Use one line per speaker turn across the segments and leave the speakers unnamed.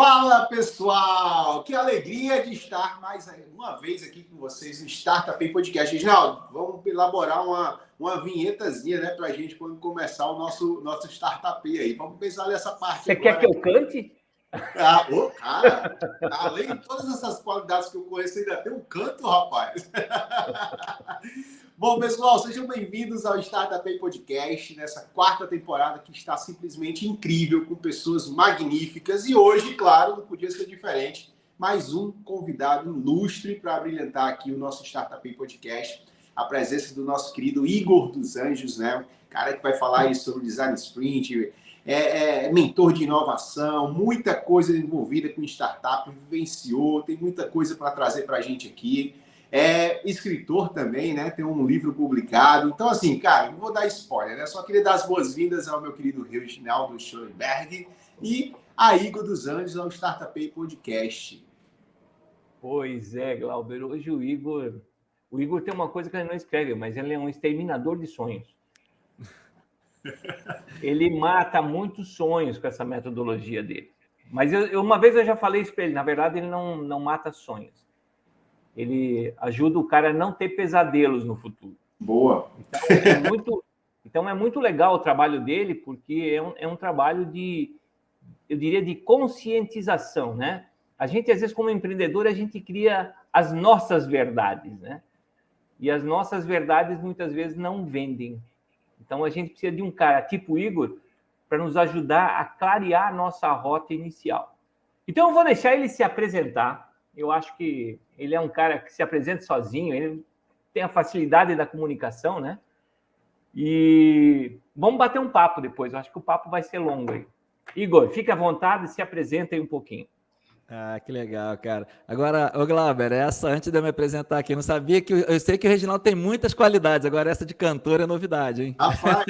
Fala, pessoal! Que alegria de estar mais uma vez aqui com vocês no Startup Podcast. Reginaldo, vamos elaborar uma vinhetazinha, né, para a gente quando começar o nosso Startup aí. Vamos pensar nessa parte
Você
agora.
Quer que eu cante?
Cara, além de todas essas qualidades que eu conheço, ainda tem um canto, rapaz. Bom, pessoal, sejam bem-vindos ao Startup Podcast, nessa quarta temporada que está simplesmente incrível, com pessoas magníficas. E hoje, claro, não podia ser diferente, mais um convidado ilustre para brilhantar aqui o nosso Startup Podcast. A presença do nosso querido Igor dos Anjos, né? Cara que vai falar aí sobre Design Sprint, mentor de inovação, muita coisa envolvida com startup, vivenciou, tem muita coisa para trazer para a gente aqui. É escritor também, né? Tem um livro publicado. Então, assim, cara, não vou dar spoiler, né? Só queria dar as boas-vindas ao meu querido Reginaldo Schoenberg e a Igor dos Anjos ao Startup Podcast.
Pois é, Glauber. Hoje o Igor tem uma coisa que ele não escreve, mas ele é um exterminador de sonhos. Ele mata muitos sonhos com essa metodologia dele. Mas uma vez eu já falei isso para ele. Na verdade, ele não mata sonhos. Ele ajuda o cara a não ter pesadelos no futuro.
Boa.
Então é muito legal o trabalho dele, porque é um trabalho eu diria, de conscientização, né? A gente, às vezes, como empreendedor, a gente cria as nossas verdades, né? E as nossas verdades, muitas vezes, não vendem. Então, a gente precisa de um cara tipo Igor para nos ajudar a clarear a nossa rota inicial. Então, eu vou deixar ele se apresentar. Eu acho que ele é um cara que se apresenta sozinho, ele tem a facilidade da comunicação, né? E vamos bater um papo depois. Eu acho que o papo vai ser longo aí. Igor, fique à vontade e se apresenta aí um pouquinho.
Ah, que legal, cara. Agora, ô Glauber, antes de eu me apresentar aqui, eu não sabia eu sei que o Reginaldo tem muitas qualidades, agora essa de cantor é novidade, hein?
Rapaz,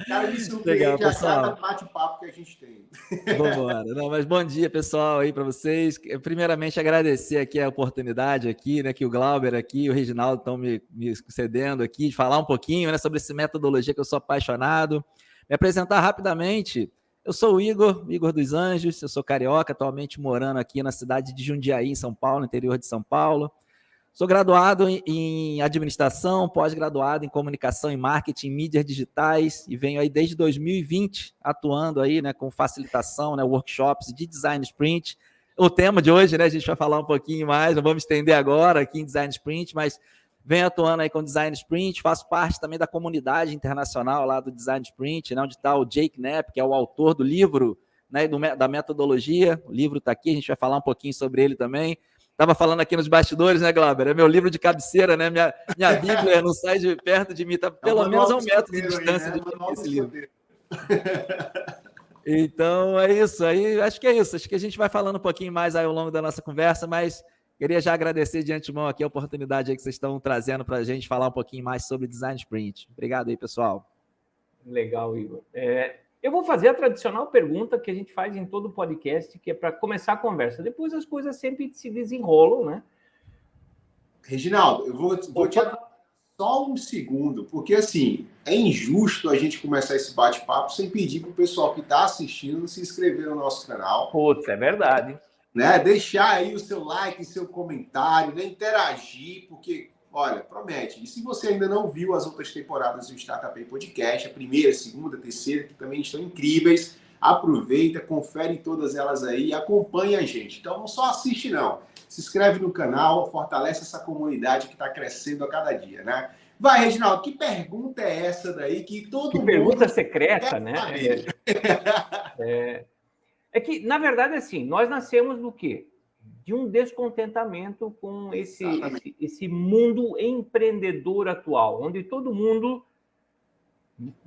cara, me surpreende a cada bate-papo que a gente tem.
Vambora. Não, mas bom dia, pessoal, aí para vocês. Primeiramente, agradecer aqui a oportunidade aqui, né, que o Glauber aqui e o Reginaldo estão me cedendo aqui, de falar um pouquinho, né, sobre essa metodologia que eu sou apaixonado. Me apresentar rapidamente. Eu sou o Igor dos Anjos, eu sou carioca, atualmente morando aqui na cidade de Jundiaí, em São Paulo, interior de São Paulo. Sou graduado em administração, pós-graduado em comunicação e marketing, mídias digitais, e venho aí desde 2020 atuando aí, né, com facilitação, né, workshops de design sprint. O tema de hoje, né, a gente vai falar um pouquinho mais, não vamos estender agora aqui em design sprint, mas venho atuando aí com design sprint, faço parte também da comunidade internacional lá do design sprint, né, onde está o Jake Knapp, que é o autor do livro, né, da metodologia. O livro está aqui, a gente vai falar um pouquinho sobre ele também. Estava falando aqui nos bastidores, né, Glauber? É meu livro de cabeceira, né? Minha Bíblia não sai de perto de mim, tá pelo menos a 1 metro de distância de mim esse livro. Então, é isso. Aí, acho que é isso. Acho que a gente vai falando um pouquinho mais aí ao longo da nossa conversa, mas queria já agradecer de antemão aqui a oportunidade aí que vocês estão trazendo para a gente falar um pouquinho mais sobre Design Sprint. Obrigado aí, pessoal.
Legal, Igor. Eu vou fazer a tradicional pergunta que a gente faz em todo podcast, que é para começar a conversa. Depois as coisas sempre se desenrolam, né?
Reginaldo, eu vou te atrasar só um segundo, porque assim, é injusto a gente começar esse bate-papo sem pedir para o pessoal que está assistindo se inscrever no nosso canal.
Putz, é verdade.
Né? Deixar aí o seu like, seu comentário, né? Interagir, porque, olha, promete. E se você ainda não viu as outras temporadas do Startup Podcast, a primeira, a segunda, a terceira, que também estão incríveis, aproveita, confere todas elas aí e acompanhe a gente. Então, não só assiste, não. Se inscreve no canal, fortalece essa comunidade que está crescendo a cada dia, né? Vai, Reginaldo, que pergunta é essa daí que todo mundo...
Pergunta secreta, né? É que, na verdade, assim, nós nascemos do quê? De um descontentamento com esse mundo empreendedor atual, onde todo mundo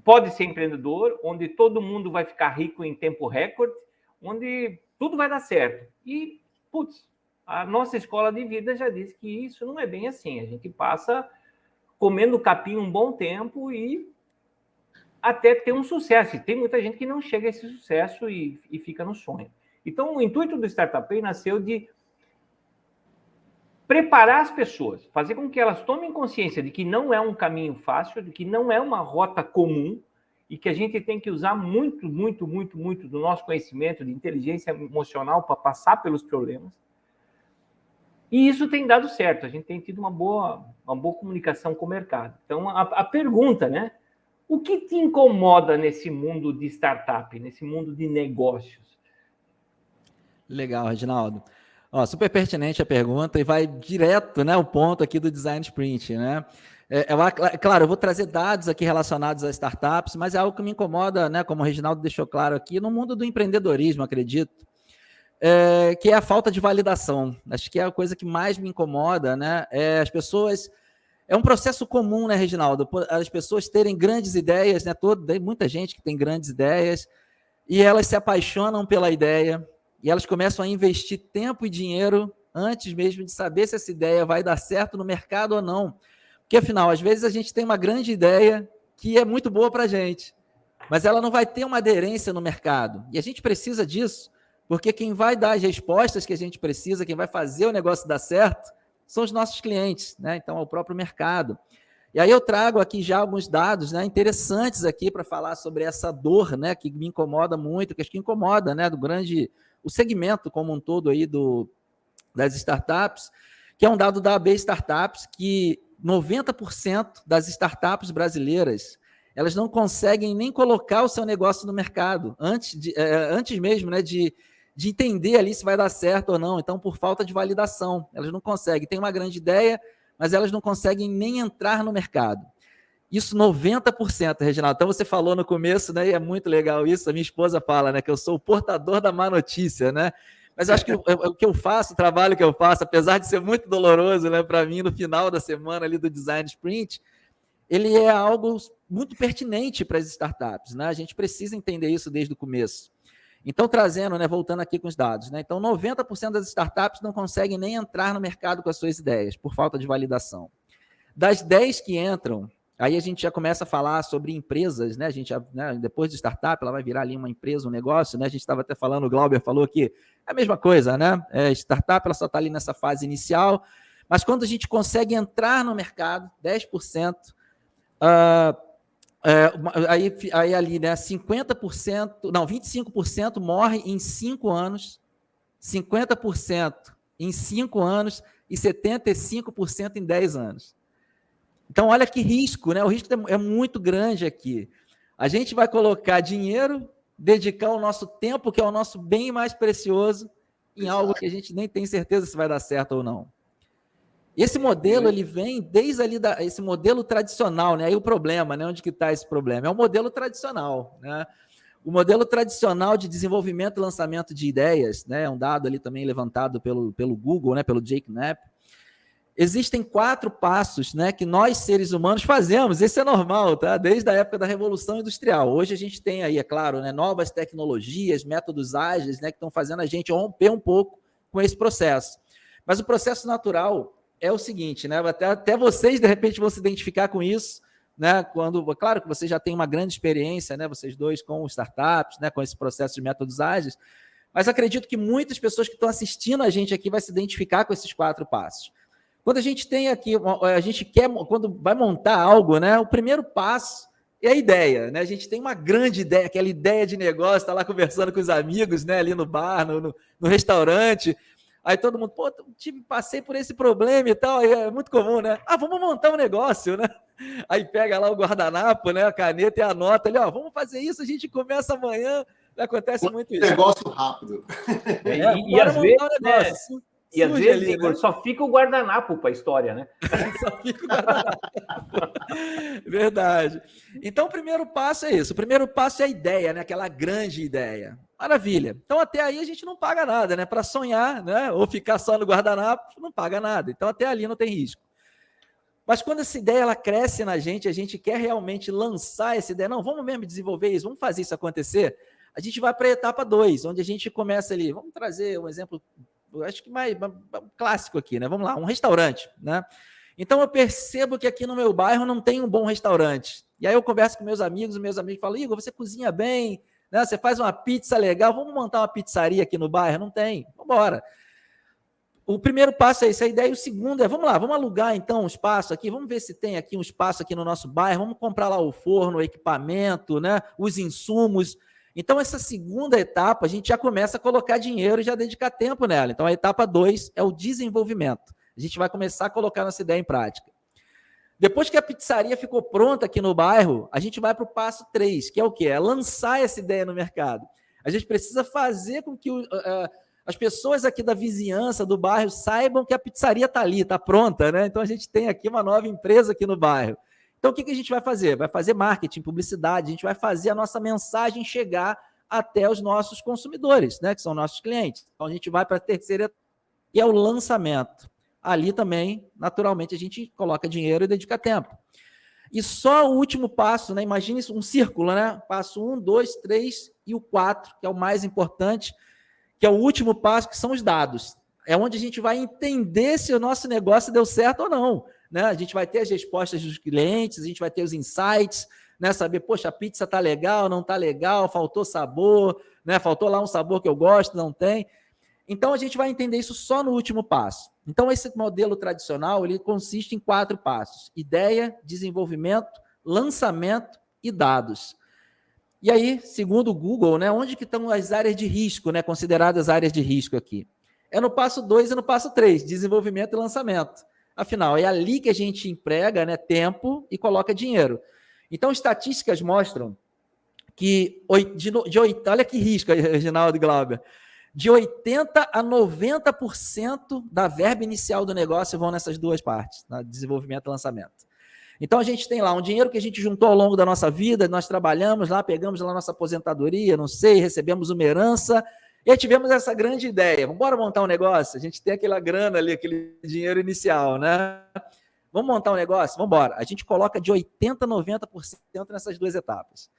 pode ser empreendedor, onde todo mundo vai ficar rico em tempo recorde, onde tudo vai dar certo. E, putz, a nossa escola de vida já diz que isso não é bem assim. A gente passa comendo capim um bom tempo e até ter um sucesso. E tem muita gente que não chega a esse sucesso e fica no sonho. Então, o intuito do Startup nasceu de preparar as pessoas, fazer com que elas tomem consciência de que não é um caminho fácil, de que não é uma rota comum e que a gente tem que usar muito, muito, muito, muito do nosso conhecimento de inteligência emocional para passar pelos problemas. E isso tem dado certo, a gente tem tido uma boa comunicação com o mercado. Então, a pergunta, né? O que te incomoda nesse mundo de startup, nesse mundo de negócios?
Legal, Reginaldo. Ó, super pertinente a pergunta e vai direto, né, ao ponto aqui do Design Sprint, né? Claro, eu vou trazer dados aqui relacionados a startups, mas é algo que me incomoda, né, como o Reginaldo deixou claro aqui, no mundo do empreendedorismo, acredito, que é a falta de validação. Acho que é a coisa que mais me incomoda, né? As pessoas... É um processo comum, né, Reginaldo? As pessoas terem grandes ideias, né? Tem muita gente que tem grandes ideias e elas se apaixonam pela ideia e elas começam a investir tempo e dinheiro antes mesmo de saber se essa ideia vai dar certo no mercado ou não. Porque, afinal, às vezes a gente tem uma grande ideia que é muito boa para a gente, mas ela não vai ter uma aderência no mercado. E a gente precisa disso, porque quem vai dar as respostas que a gente precisa, quem vai fazer o negócio dar certo, são os nossos clientes, né? Então, é o próprio mercado. E aí eu trago aqui já alguns dados, né, interessantes aqui para falar sobre essa dor, né, que me incomoda muito, que acho que incomoda, né, o segmento como um todo aí das startups, que é um dado da AB Startups, que 90% das startups brasileiras, elas não conseguem nem colocar o seu negócio no mercado, antes mesmo, né, de entender ali se vai dar certo ou não. Então, por falta de validação, elas não conseguem. Tem uma grande ideia, mas elas não conseguem nem entrar no mercado. Isso 90%, Reginaldo. Então, você falou no começo, né, e é muito legal isso, a minha esposa fala, né, que eu sou o portador da má notícia, né? Mas eu acho que o que eu faço, o trabalho que eu faço, apesar de ser muito doloroso, né, para mim, no final da semana ali do Design Sprint, ele é algo muito pertinente para as startups, né? A gente precisa entender isso desde o começo. Então, trazendo, né, voltando aqui com os dados, né? Então, 90% das startups não conseguem nem entrar no mercado com as suas ideias, por falta de validação. Das 10 que entram, aí a gente já começa a falar sobre empresas, né? A gente já, né, depois de startup, ela vai virar ali uma empresa, um negócio, né? A gente estava até falando, o Glauber falou que é a mesma coisa, né? Startup, ela só está ali nessa fase inicial, mas quando a gente consegue entrar no mercado, 10%, aí ali, né, 50%, não, 25% morre em 5 anos, 50% em 5 anos e 75% em 10 anos. Então, olha que risco, né? O risco é muito grande aqui. A gente vai colocar dinheiro, dedicar o nosso tempo, que é o nosso bem mais precioso, em algo que a gente nem tem certeza se vai dar certo ou não. Esse modelo, ele vem desde ali, esse modelo tradicional, né? Aí o problema, né? Onde que está esse problema? É o modelo tradicional, né? O modelo tradicional de desenvolvimento e lançamento de ideias, né? É um dado ali também levantado pelo Google, né? Pelo Jake Knapp. Existem 4 passos, né, que nós, seres humanos, fazemos. Isso é normal, tá? Desde a época da Revolução Industrial. Hoje a gente tem aí, é claro, né, novas tecnologias, métodos ágeis, né, que estão fazendo a gente romper um pouco com esse processo. Mas o processo natural é o seguinte, né? Até vocês, de repente, vão se identificar com isso, né? Claro que vocês já têm uma grande experiência, né? Vocês dois com startups, né? Com esse processo de métodos ágeis. Mas acredito que muitas pessoas que estão assistindo a gente aqui vai se identificar com esses 4 passos. Quando a gente tem aqui, quando vai montar algo, né? O primeiro passo é a ideia, né? A gente tem uma grande ideia, aquela ideia de negócio, está lá conversando com os amigos, né? Ali no bar, no restaurante. Aí todo mundo, pô, passei por esse problema e tal, é muito comum, né? Vamos montar um negócio, né? Aí pega lá o guardanapo, né? A caneta e anota ali, vamos fazer isso, a gente começa amanhã. Acontece muito isso.
Negócio rápido.
E às vezes,
negócio,
né? E às vezes,
ali,
Igor,
né?
Só fica o guardanapo para a história, né?
Só fica o guardanapo. Verdade. Então, o primeiro passo é isso. O primeiro passo é a ideia, né? Aquela grande ideia. Maravilha. Então, até aí a gente não paga nada, né? Para sonhar, né? Ou ficar só no guardanapo, não paga nada. Então, até ali não tem risco. Mas quando essa ideia ela cresce na gente, a gente quer realmente lançar essa ideia. Não, vamos mesmo desenvolver isso, vamos fazer isso acontecer. A gente vai para a etapa 2, onde a gente começa ali. Vamos trazer um exemplo, acho que mais clássico aqui, né? Vamos lá, um restaurante, né? Então eu percebo que aqui no meu bairro não tem um bom restaurante. E aí eu converso com meus amigos falam, Igor, você cozinha bem, né? Você faz uma pizza legal, vamos montar uma pizzaria aqui no bairro? Não tem, vamos embora. o primeiro passo é essa ideia, e o segundo é, vamos lá, vamos alugar então um espaço aqui, vamos ver se tem aqui um espaço aqui no nosso bairro, vamos comprar lá o forno, o equipamento, né, os insumos. Então, essa segunda etapa, a gente já começa a colocar dinheiro e já dedicar tempo nela. Então, a etapa 2 é o desenvolvimento. A gente vai começar a colocar nossa ideia em prática. Depois que a pizzaria ficou pronta aqui no bairro, a gente vai para o passo 3, que é o quê? É lançar essa ideia no mercado. A gente precisa fazer com que as pessoas aqui da vizinhança, do bairro, saibam que a pizzaria está ali, está pronta, né? Então, a gente tem aqui uma nova empresa aqui no bairro. Então, o que a gente vai fazer? Vai fazer marketing, publicidade, a gente vai fazer a nossa mensagem chegar até os nossos consumidores, né? Que são nossos clientes. Então, a gente vai para a terceira etapa, que é o lançamento. Ali também, naturalmente, a gente coloca dinheiro e dedica tempo. E só o último passo, né? Imagine isso, um círculo, né? Passo 1, 2, 3 e o 4, que é o mais importante, que é o último passo, que são os dados. É onde a gente vai entender se o nosso negócio deu certo ou não, né? A gente vai ter as respostas dos clientes, a gente vai ter os insights, né? Saber, poxa, a pizza tá legal, não tá legal, faltou sabor, né? Faltou lá um sabor que eu gosto, não tem. Então, a gente vai entender isso só no último passo. Então, esse modelo tradicional, ele consiste em 4 passos: ideia, desenvolvimento, lançamento e dados. E aí, segundo o Google, né, onde que estão as áreas de risco, né, consideradas áreas de risco aqui? É no passo 2 e no passo 3, desenvolvimento e lançamento. Afinal, é ali que a gente emprega, né, tempo e coloca dinheiro. Então, estatísticas mostram que, olha que risco, Reginaldo e Glauber, de 80% a 90% da verba inicial do negócio vão nessas duas partes, né, desenvolvimento e lançamento. Então, a gente tem lá um dinheiro que a gente juntou ao longo da nossa vida, nós trabalhamos lá, pegamos lá nossa aposentadoria, não sei, recebemos uma herança, e aí tivemos essa grande ideia, vamos embora montar um negócio? A gente tem aquela grana ali, aquele dinheiro inicial, né? Vamos montar um negócio? Vamos embora. A gente coloca de 80% a 90% nessas duas etapas.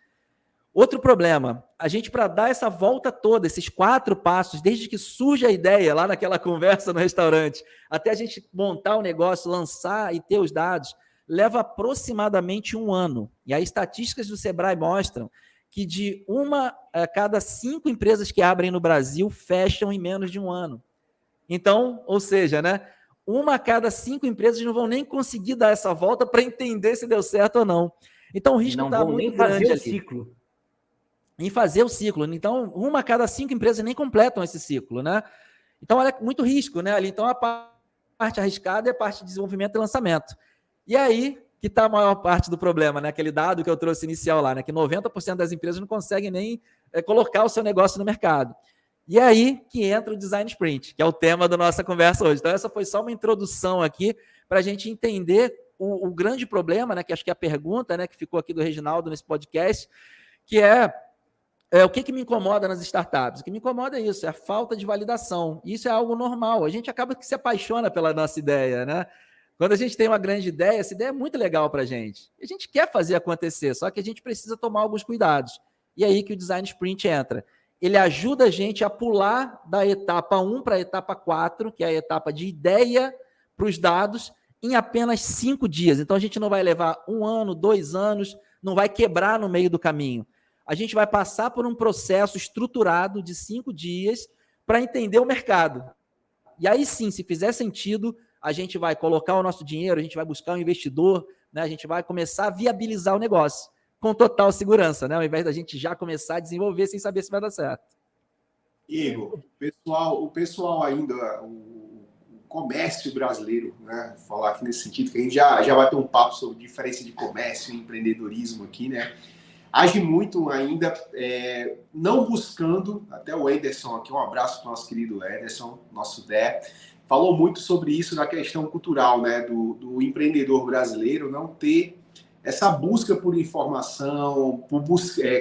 Outro problema, a gente, para dar essa volta toda, esses 4 passos, desde que surge a ideia lá naquela conversa no restaurante, até a gente montar o negócio, lançar e ter os dados, leva aproximadamente 1 ano. E as estatísticas do Sebrae mostram que de 1 a cada 5 empresas que abrem no Brasil fecham em menos de 1 ano. Então, ou seja, né, 1 a cada 5 empresas não vão nem conseguir dar essa volta para entender se deu certo ou não. Então, o risco está muito grande ali.
Ciclo.
Em fazer o ciclo. Então, 1 a cada 5 empresas nem completam esse ciclo, né? Então, olha, muito risco, né? Ali, então, a parte arriscada é a parte de desenvolvimento e lançamento. E aí que está a maior parte do problema, né? Aquele dado que eu trouxe inicial lá, né? Que 90% das empresas não conseguem nem colocar o seu negócio no mercado. E aí que entra o Design Sprint, que é o tema da nossa conversa hoje. Então, essa foi só uma introdução aqui para a gente entender o grande problema, né? Que acho que é a pergunta, né? Que ficou aqui do Reginaldo nesse podcast, que é o que me incomoda nas startups? O que me incomoda é isso, é a falta de validação. Isso é algo normal. A gente acaba que se apaixona pela nossa ideia, né? Quando a gente tem uma grande ideia, essa ideia é muito legal para a gente. A gente quer fazer acontecer, só que a gente precisa tomar alguns cuidados. E aí que o Design Sprint entra. Ele ajuda a gente a pular da etapa 1 para a etapa 4, que é a etapa de ideia para os dados, em apenas 5 dias. Então, a gente não vai levar 1 ano, 2 anos, não vai quebrar no meio do caminho. A gente vai passar por um processo estruturado de 5 dias para entender o mercado. E aí sim, se fizer sentido, a gente vai colocar o nosso dinheiro, a gente vai buscar um investidor, né? A gente vai começar a viabilizar o negócio com total segurança, né? Ao invés da gente já começar a desenvolver sem saber se vai dar certo.
Igor, o pessoal ainda, o comércio brasileiro, né? Falar aqui nesse sentido, que a gente já vai ter um papo sobre diferença de comércio e empreendedorismo aqui, né? Age muito ainda, não buscando, até o Ederson aqui, um abraço para o nosso querido Ederson, nosso Dé, falou muito sobre isso na questão cultural, né, do empreendedor brasileiro não ter essa busca por informação, por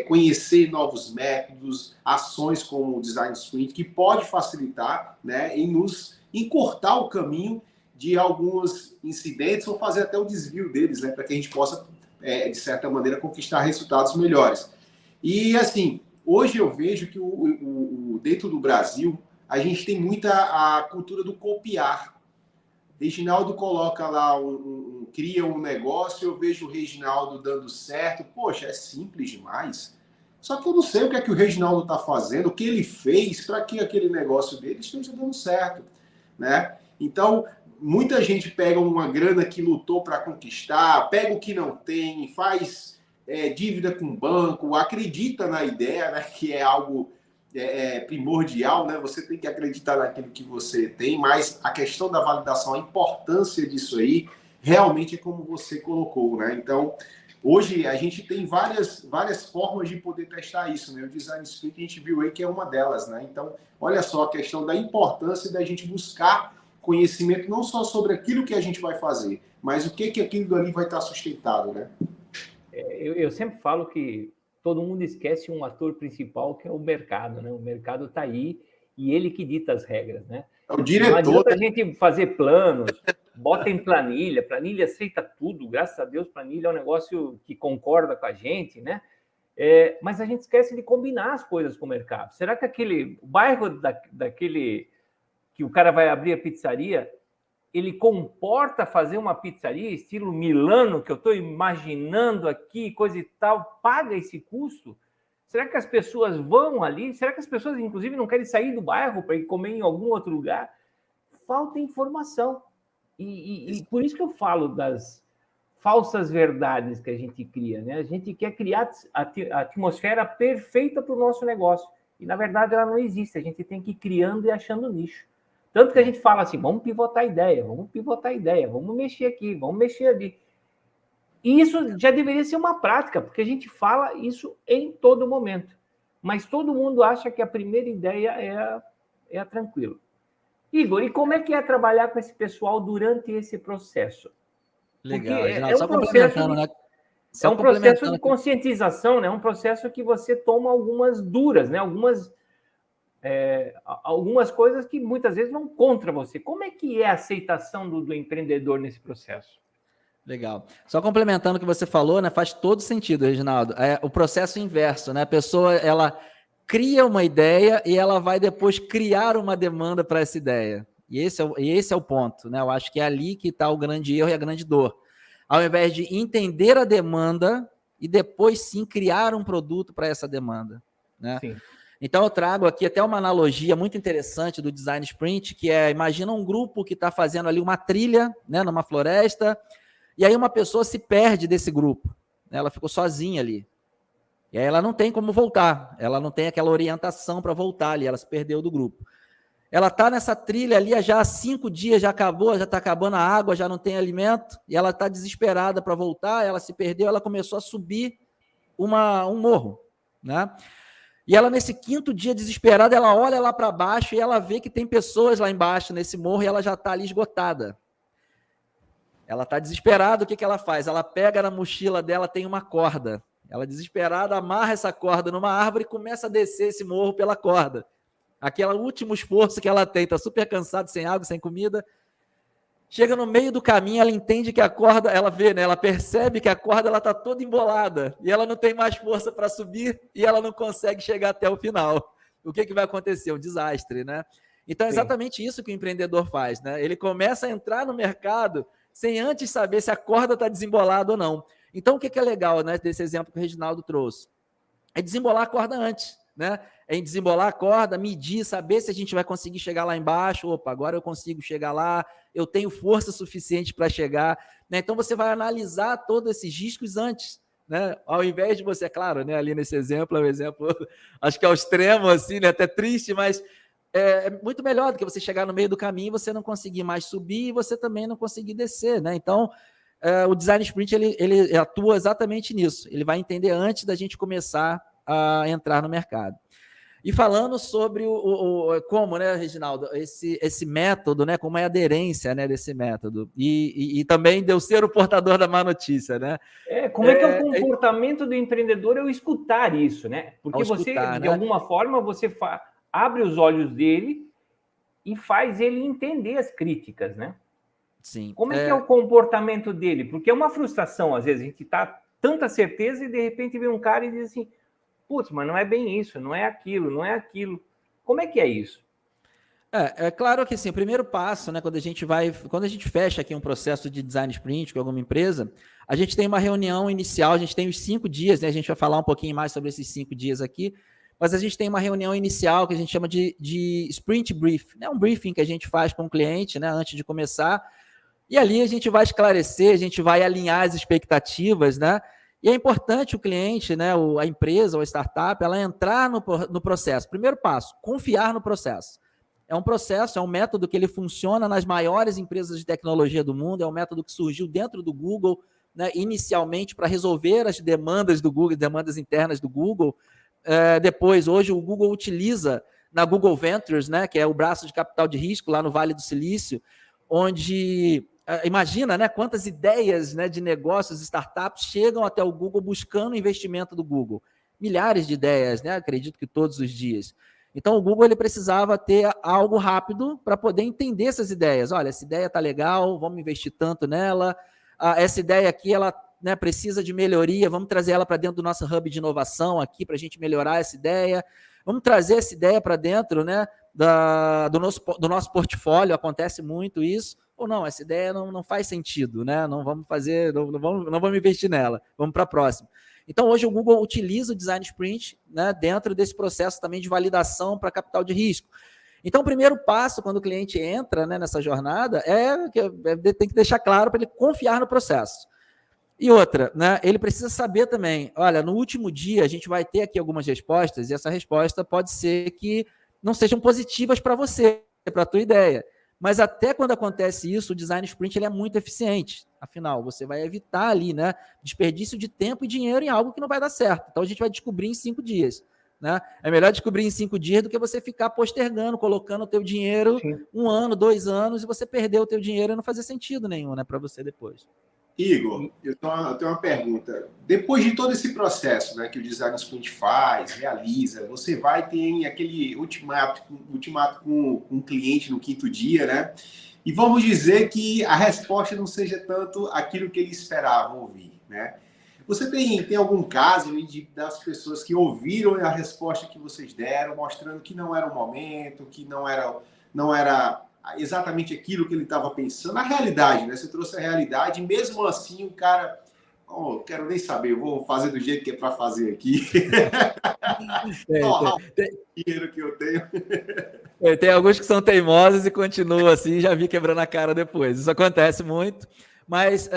conhecer novos métodos, ações como o Design Sprint, que pode facilitar, né, em nos encurtar o caminho de alguns incidentes ou fazer até o desvio deles, né, para que a gente possa, de certa maneira, conquistar resultados melhores. E, assim, hoje eu vejo que dentro do Brasil, a gente tem muita a cultura do copiar. Reginaldo coloca lá, cria um negócio, eu vejo o Reginaldo dando certo. Poxa, é simples demais. Só que eu não sei o que o Reginaldo está fazendo, o que ele fez para que aquele negócio dele esteja dando certo. né? Então, muita gente pega uma grana que lutou para conquistar, pega o que não tem, faz dívida com o banco, acredita na ideia, né, que é algo primordial, né? Você tem que acreditar naquilo que você tem, mas a questão da validação, a importância disso aí, realmente é como você colocou, né? Então, hoje a gente tem várias formas de poder testar isso, né? O Design Sprint a gente viu aí que é uma delas, né? Então, olha só a questão da importância da gente buscar conhecimento não só sobre aquilo que a gente vai fazer, mas o que aquilo ali vai estar sustentado, né?
Eu sempre falo que todo mundo esquece um ator principal, que é o mercado, né? O mercado está aí e ele que dita as regras, né?
É o diretor.
Não adianta a gente fazer planos, bota em planilha aceita tudo, graças a Deus, planilha é um negócio que concorda com a gente, né? Mas a gente esquece de combinar as coisas com o mercado. Será que o bairro daquele que o cara vai abrir a pizzaria, ele comporta fazer uma pizzaria estilo Milano, que eu estou imaginando aqui, coisa e tal, paga esse custo? Será que as pessoas vão ali? Será que as pessoas, inclusive, não querem sair do bairro para ir comer em algum outro lugar? Falta informação. E por isso que eu falo das falsas verdades que a gente cria, né? A gente quer criar a atmosfera perfeita para o nosso negócio. E, na verdade, ela não existe. A gente tem que ir criando e achando nicho. Tanto que a gente fala assim, vamos pivotar a ideia, vamos mexer aqui, vamos mexer ali. E isso já deveria ser uma prática, porque a gente fala isso em todo momento. Mas todo mundo acha que a primeira ideia é a tranquila. Igor, e como é que é trabalhar com esse pessoal durante esse processo?
Legal,
porque
só complementando, né?
É um processo de conscientização, né? É um processo que você toma algumas duras, né? Algumas coisas que muitas vezes vão contra você. Como é que é a aceitação do empreendedor nesse processo?
Legal. Só complementando o que você falou, né? Faz todo sentido, Reginaldo. É o processo inverso, né? A pessoa, ela cria uma ideia e ela vai depois criar uma demanda para essa ideia. E esse é o ponto, né? Eu acho que é ali que está o grande erro e a grande dor. Ao invés de entender a demanda e depois sim criar um produto para essa demanda, né?
Sim.
Então, eu trago aqui até uma analogia muito interessante do Design Sprint, que imagina um grupo que está fazendo ali uma trilha, né, numa floresta, e aí uma pessoa se perde desse grupo, né, ela ficou sozinha ali. E aí ela não tem como voltar, ela não tem aquela orientação para voltar ali, ela se perdeu do grupo. Ela está nessa trilha ali já há 5 dias, já acabou, já está acabando a água, já não tem alimento, e ela está desesperada para voltar, ela se perdeu, ela começou a subir um morro, né? E ela, nesse 5º dia desesperada, ela olha lá para baixo e ela vê que tem pessoas lá embaixo, nesse morro, e ela já está ali esgotada. Ela está desesperada, o que ela faz? Ela pega na mochila dela, tem uma corda. Ela, desesperada, amarra essa corda numa árvore e começa a descer esse morro pela corda. Aquele último esforço que ela tem, está super cansada, sem água, sem comida. Chega no meio do caminho, ela entende que a corda, ela vê, né? Ela percebe que a corda está toda embolada e ela não tem mais força para subir e ela não consegue chegar até o final. O que vai acontecer? Um desastre, né? Então, é exatamente isso que o empreendedor faz, né? Ele começa a entrar no mercado sem antes saber se a corda está desembolada ou não. Então, o que é legal, né, desse exemplo que o Reginaldo trouxe? É desembolar a corda antes, né? É em desembolar a corda, medir, saber se a gente vai conseguir chegar lá embaixo. Opa, agora eu consigo chegar lá, eu tenho força suficiente para chegar, né? Então você vai analisar todos esses riscos antes, né? Ao invés de você, claro, né? Ali nesse exemplo, é um exemplo, acho que é ao extremo, assim, né? Até triste, mas é muito melhor do que você chegar no meio do caminho e você não conseguir mais subir e você também não conseguir descer, né? Então, o Design Sprint, ele atua exatamente nisso. Ele vai entender antes da gente começar a entrar no mercado. E falando sobre como, né, Reginaldo, esse método, né, como é a aderência, né, desse método, e também de eu ser o portador da má notícia, né?
Como é que é o comportamento do empreendedor eu escutar isso, né? Porque você, de alguma forma, você abre os olhos dele e faz ele entender as críticas, né?
Sim.
Como é que é o comportamento dele? Porque é uma frustração, às vezes, a gente tá tanta certeza e, de repente, vem um cara e diz assim, putz, mas não é bem isso, não é aquilo, não é aquilo. Como é que é isso?
É claro que, assim, o primeiro passo, né, quando a gente fecha aqui um processo de Design Sprint com alguma empresa, a gente tem uma reunião inicial, a gente tem os 5 dias, né, a gente vai falar um pouquinho mais sobre esses 5 dias aqui, mas a gente tem uma reunião inicial que a gente chama de sprint brief, né? Um briefing que a gente faz com o cliente, né, antes de começar, e ali a gente vai esclarecer, a gente vai alinhar as expectativas, né? E é importante o cliente, né, a empresa ou a startup, ela entrar no processo. Primeiro passo, confiar no processo. É um processo, é um método que ele funciona nas maiores empresas de tecnologia do mundo, é um método que surgiu dentro do Google, né, inicialmente para resolver as demandas do Google, demandas internas do Google. Depois, hoje, o Google utiliza na Google Ventures, né, que é o braço de capital de risco lá no Vale do Silício, onde, imagina, né, quantas ideias, né, de negócios, startups chegam até o Google buscando investimento do Google. Milhares de ideias, né, acredito que todos os dias. Então, o Google ele precisava ter algo rápido para poder entender essas ideias. Olha, essa ideia está legal, vamos investir tanto nela. Essa ideia aqui, ela, né, precisa de melhoria, vamos trazer ela para dentro do nosso hub de inovação aqui para a gente melhorar essa ideia. Vamos trazer essa ideia para dentro, né, do nosso portfólio, acontece muito isso. Ou não, essa ideia não faz sentido, né? Não vamos fazer, não vamos investir nela, vamos para a próxima. Então, hoje o Google utiliza o Design Sprint, né, dentro desse processo também de validação para capital de risco. Então, o primeiro passo, quando o cliente entra, né, nessa jornada, tem que deixar claro para ele confiar no processo. E outra, né, ele precisa saber também, olha, no último dia a gente vai ter aqui algumas respostas, e essa resposta pode ser que não sejam positivas para você, para a tua ideia. Mas até quando acontece isso, o Design Sprint ele é muito eficiente. Afinal, você vai evitar ali, né, desperdício de tempo e dinheiro em algo que não vai dar certo. Então, a gente vai descobrir em 5 dias. Né? É melhor descobrir em 5 dias do que você ficar postergando, colocando o teu dinheiro 1 ano, 2 anos, e você perder o teu dinheiro e não fazer sentido nenhum, né, para você depois.
Igor, eu tenho uma pergunta. Depois de todo esse processo, né, que o Design Sprint faz, realiza, você vai ter aquele ultimato com o cliente no 5º dia, né? E vamos dizer que a resposta não seja tanto aquilo que ele esperava ouvir, né? Você tem algum caso das pessoas que ouviram a resposta que vocês deram, mostrando que não era o momento, que não era exatamente aquilo que ele estava pensando? A realidade, né? Você trouxe a realidade e mesmo assim o cara... quero nem saber, eu vou fazer do jeito que é para fazer aqui. Tem dinheiro que eu tenho.
Tem alguns que são teimosos e continuam assim, já vi quebrando a cara depois. Isso acontece muito. Mas,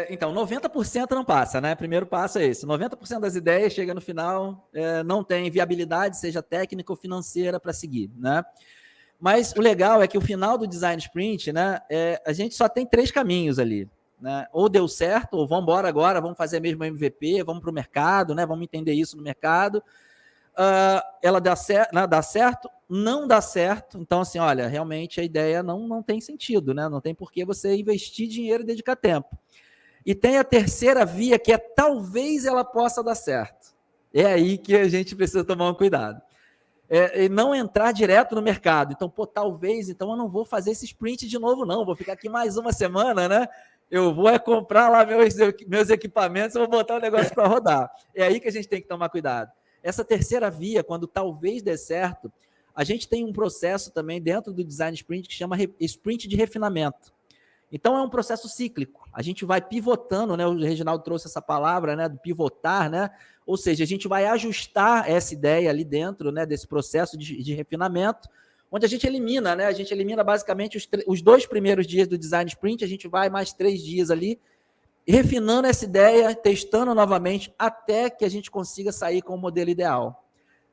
então, 90% não passa, né? Primeiro passo é esse. 90% das ideias chega no final, não tem viabilidade, seja técnica ou financeira, para seguir, né? Mas o legal é que o final do Design Sprint, né, a gente só tem 3 caminhos ali. Né? Ou deu certo, ou vamos embora agora, vamos fazer mesmo MVP, vamos para o mercado, né? Vamos entender isso no mercado. Ela dá certo, não dá certo. Então, assim, olha, realmente a ideia não tem sentido, né? Não tem por que você investir dinheiro e dedicar tempo. E tem a terceira via, que é talvez ela possa dar certo. É aí que a gente precisa tomar um cuidado. E não entrar direto no mercado. Então, talvez, então eu não vou fazer esse sprint de novo, não. Vou ficar aqui mais uma semana, né? Eu vou comprar lá meus equipamentos, eu vou botar o negócio para rodar. É aí que a gente tem que tomar cuidado. Essa terceira via, quando talvez dê certo, a gente tem um processo também dentro do Design Sprint que chama Sprint de refinamento. Então, é um processo cíclico. A gente vai pivotando, né? O Reginaldo trouxe essa palavra, né? Do pivotar, né? Ou seja, a gente vai ajustar essa ideia ali dentro, né? Desse processo de refinamento, onde a gente elimina, né? A gente elimina basicamente os 2 primeiros dias do Design Sprint, a gente vai mais 3 dias ali, refinando essa ideia, testando novamente, até que a gente consiga sair com o modelo ideal.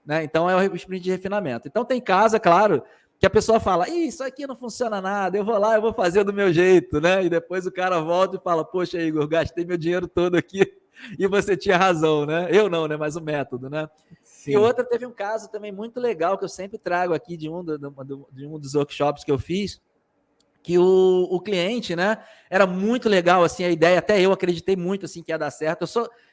Né? Então, é o sprint de refinamento. Então, tem caso, é claro, que a pessoa fala, isso aqui não funciona nada, eu vou lá, eu vou fazer do meu jeito, né? E depois o cara volta e fala, poxa, Igor, gastei meu dinheiro todo aqui e você tinha razão, né? Eu não, né? Mas o método, né? Sim. E outra, teve um caso também muito legal que eu sempre trago aqui de um dos workshops que eu fiz, que o cliente, né, era muito legal, assim, a ideia, até eu acreditei muito, assim, que ia dar certo.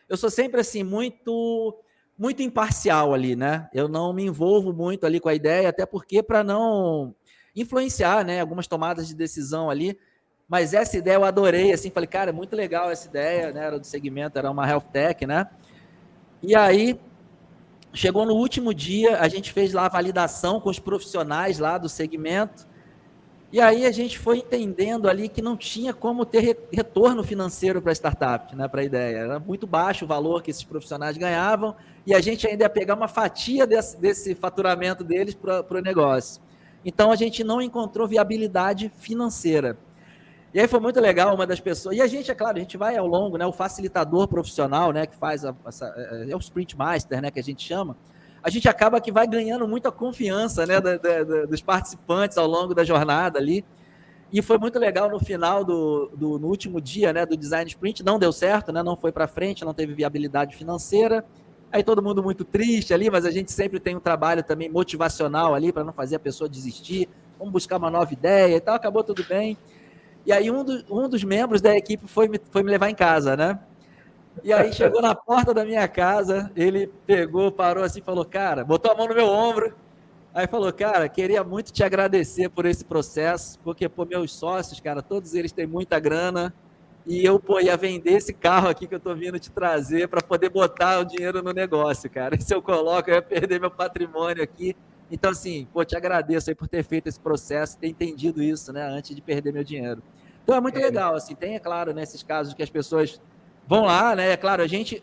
Eu sou sempre, assim, muito imparcial ali, né? Eu não me envolvo muito ali com a ideia, até porque para não influenciar, né, algumas tomadas de decisão ali. Mas essa ideia eu adorei, assim, falei, cara, é muito legal essa ideia, né? Era do segmento, era uma health tech, né? E aí, chegou no último dia, a gente fez lá a validação com os profissionais lá do segmento. E aí a gente foi entendendo ali que não tinha como ter retorno financeiro para a startup, né, para a ideia. Era muito baixo o valor que esses profissionais ganhavam e a gente ainda ia pegar uma fatia desse faturamento deles para o negócio. Então a gente não encontrou viabilidade financeira. E aí foi muito legal, uma das pessoas... E a gente, é claro, a gente vai ao longo, né, o facilitador profissional, né, que faz é o Sprint Master, né, que a gente chama, a gente acaba que vai ganhando muita confiança, né, dos participantes ao longo da jornada ali. E foi muito legal no final no último dia, né, do Design Sprint, não deu certo, né, não foi para frente, não teve viabilidade financeira. Aí todo mundo muito triste ali, mas a gente sempre tem um trabalho também motivacional ali para não fazer a pessoa desistir. Vamos buscar uma nova ideia e tal, acabou tudo bem. E aí um dos membros da equipe foi me levar em casa, né? E aí chegou na porta da minha casa, ele pegou, parou assim, falou, cara, botou a mão no meu ombro, aí falou, cara, queria muito te agradecer por esse processo, porque, pô, meus sócios, cara, todos eles têm muita grana, e eu, pô, ia vender esse carro aqui que eu tô vindo te trazer para poder botar o dinheiro no negócio, cara. E se eu coloco, eu ia perder meu patrimônio aqui. Então, assim, pô, te agradeço aí por ter feito esse processo, ter entendido isso, né, antes de perder meu dinheiro. Então, é muito legal, assim, tem, é claro, nesses casos que as pessoas vão lá, né, é claro, a gente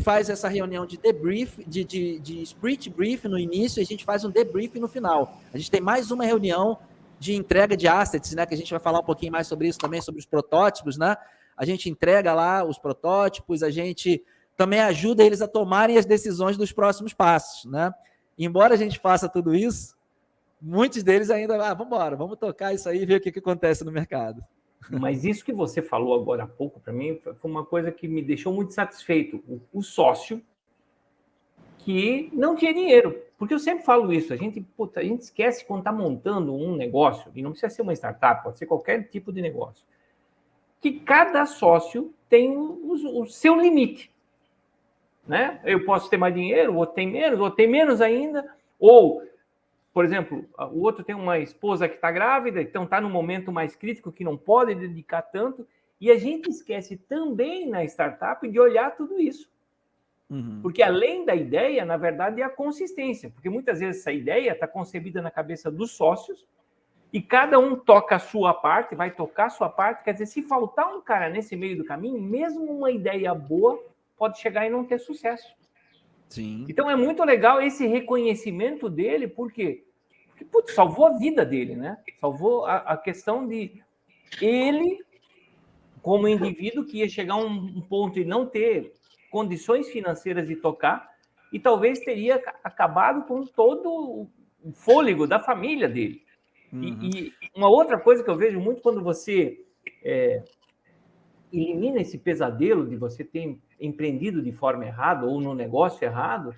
faz essa reunião de debrief, de sprint brief no início, e a gente faz um debrief no final. A gente tem mais uma reunião de entrega de assets, né, que a gente vai falar um pouquinho mais sobre isso também, sobre os protótipos, né? A gente entrega lá os protótipos, a gente também ajuda eles a tomarem as decisões dos próximos passos, né? Embora a gente faça tudo isso, muitos deles ainda, vamos embora, vamos tocar isso aí e ver o que acontece no mercado.
Mas isso que você falou agora há pouco, para mim, foi uma coisa que me deixou muito satisfeito. O sócio que não tinha dinheiro. Porque eu sempre falo isso, a gente esquece quando está montando um negócio, e não precisa ser uma startup, pode ser qualquer tipo de negócio, que cada sócio tem o seu limite. Né? Eu posso ter mais dinheiro, o outro tem menos ainda, ou, por exemplo, o outro tem uma esposa que está grávida, então está no momento mais crítico que não pode dedicar tanto, e a gente esquece também na startup de olhar tudo isso. Uhum. Porque além da ideia, na verdade, é a consistência, porque muitas vezes essa ideia está concebida na cabeça dos sócios, e cada um toca a sua parte, vai tocar a sua parte, quer dizer, se faltar um cara nesse meio do caminho, mesmo uma ideia boa, pode chegar e não ter sucesso.
Sim.
Então é muito legal esse reconhecimento dele, porque putz, salvou a vida dele, né? Salvou a questão de ele, como indivíduo, que ia chegar a um ponto de não ter condições financeiras de tocar, e talvez teria acabado com todo o fôlego da família dele. Uhum. E uma outra coisa que eu vejo muito quando você elimina esse pesadelo de você ter empreendido de forma errada ou no negócio errado,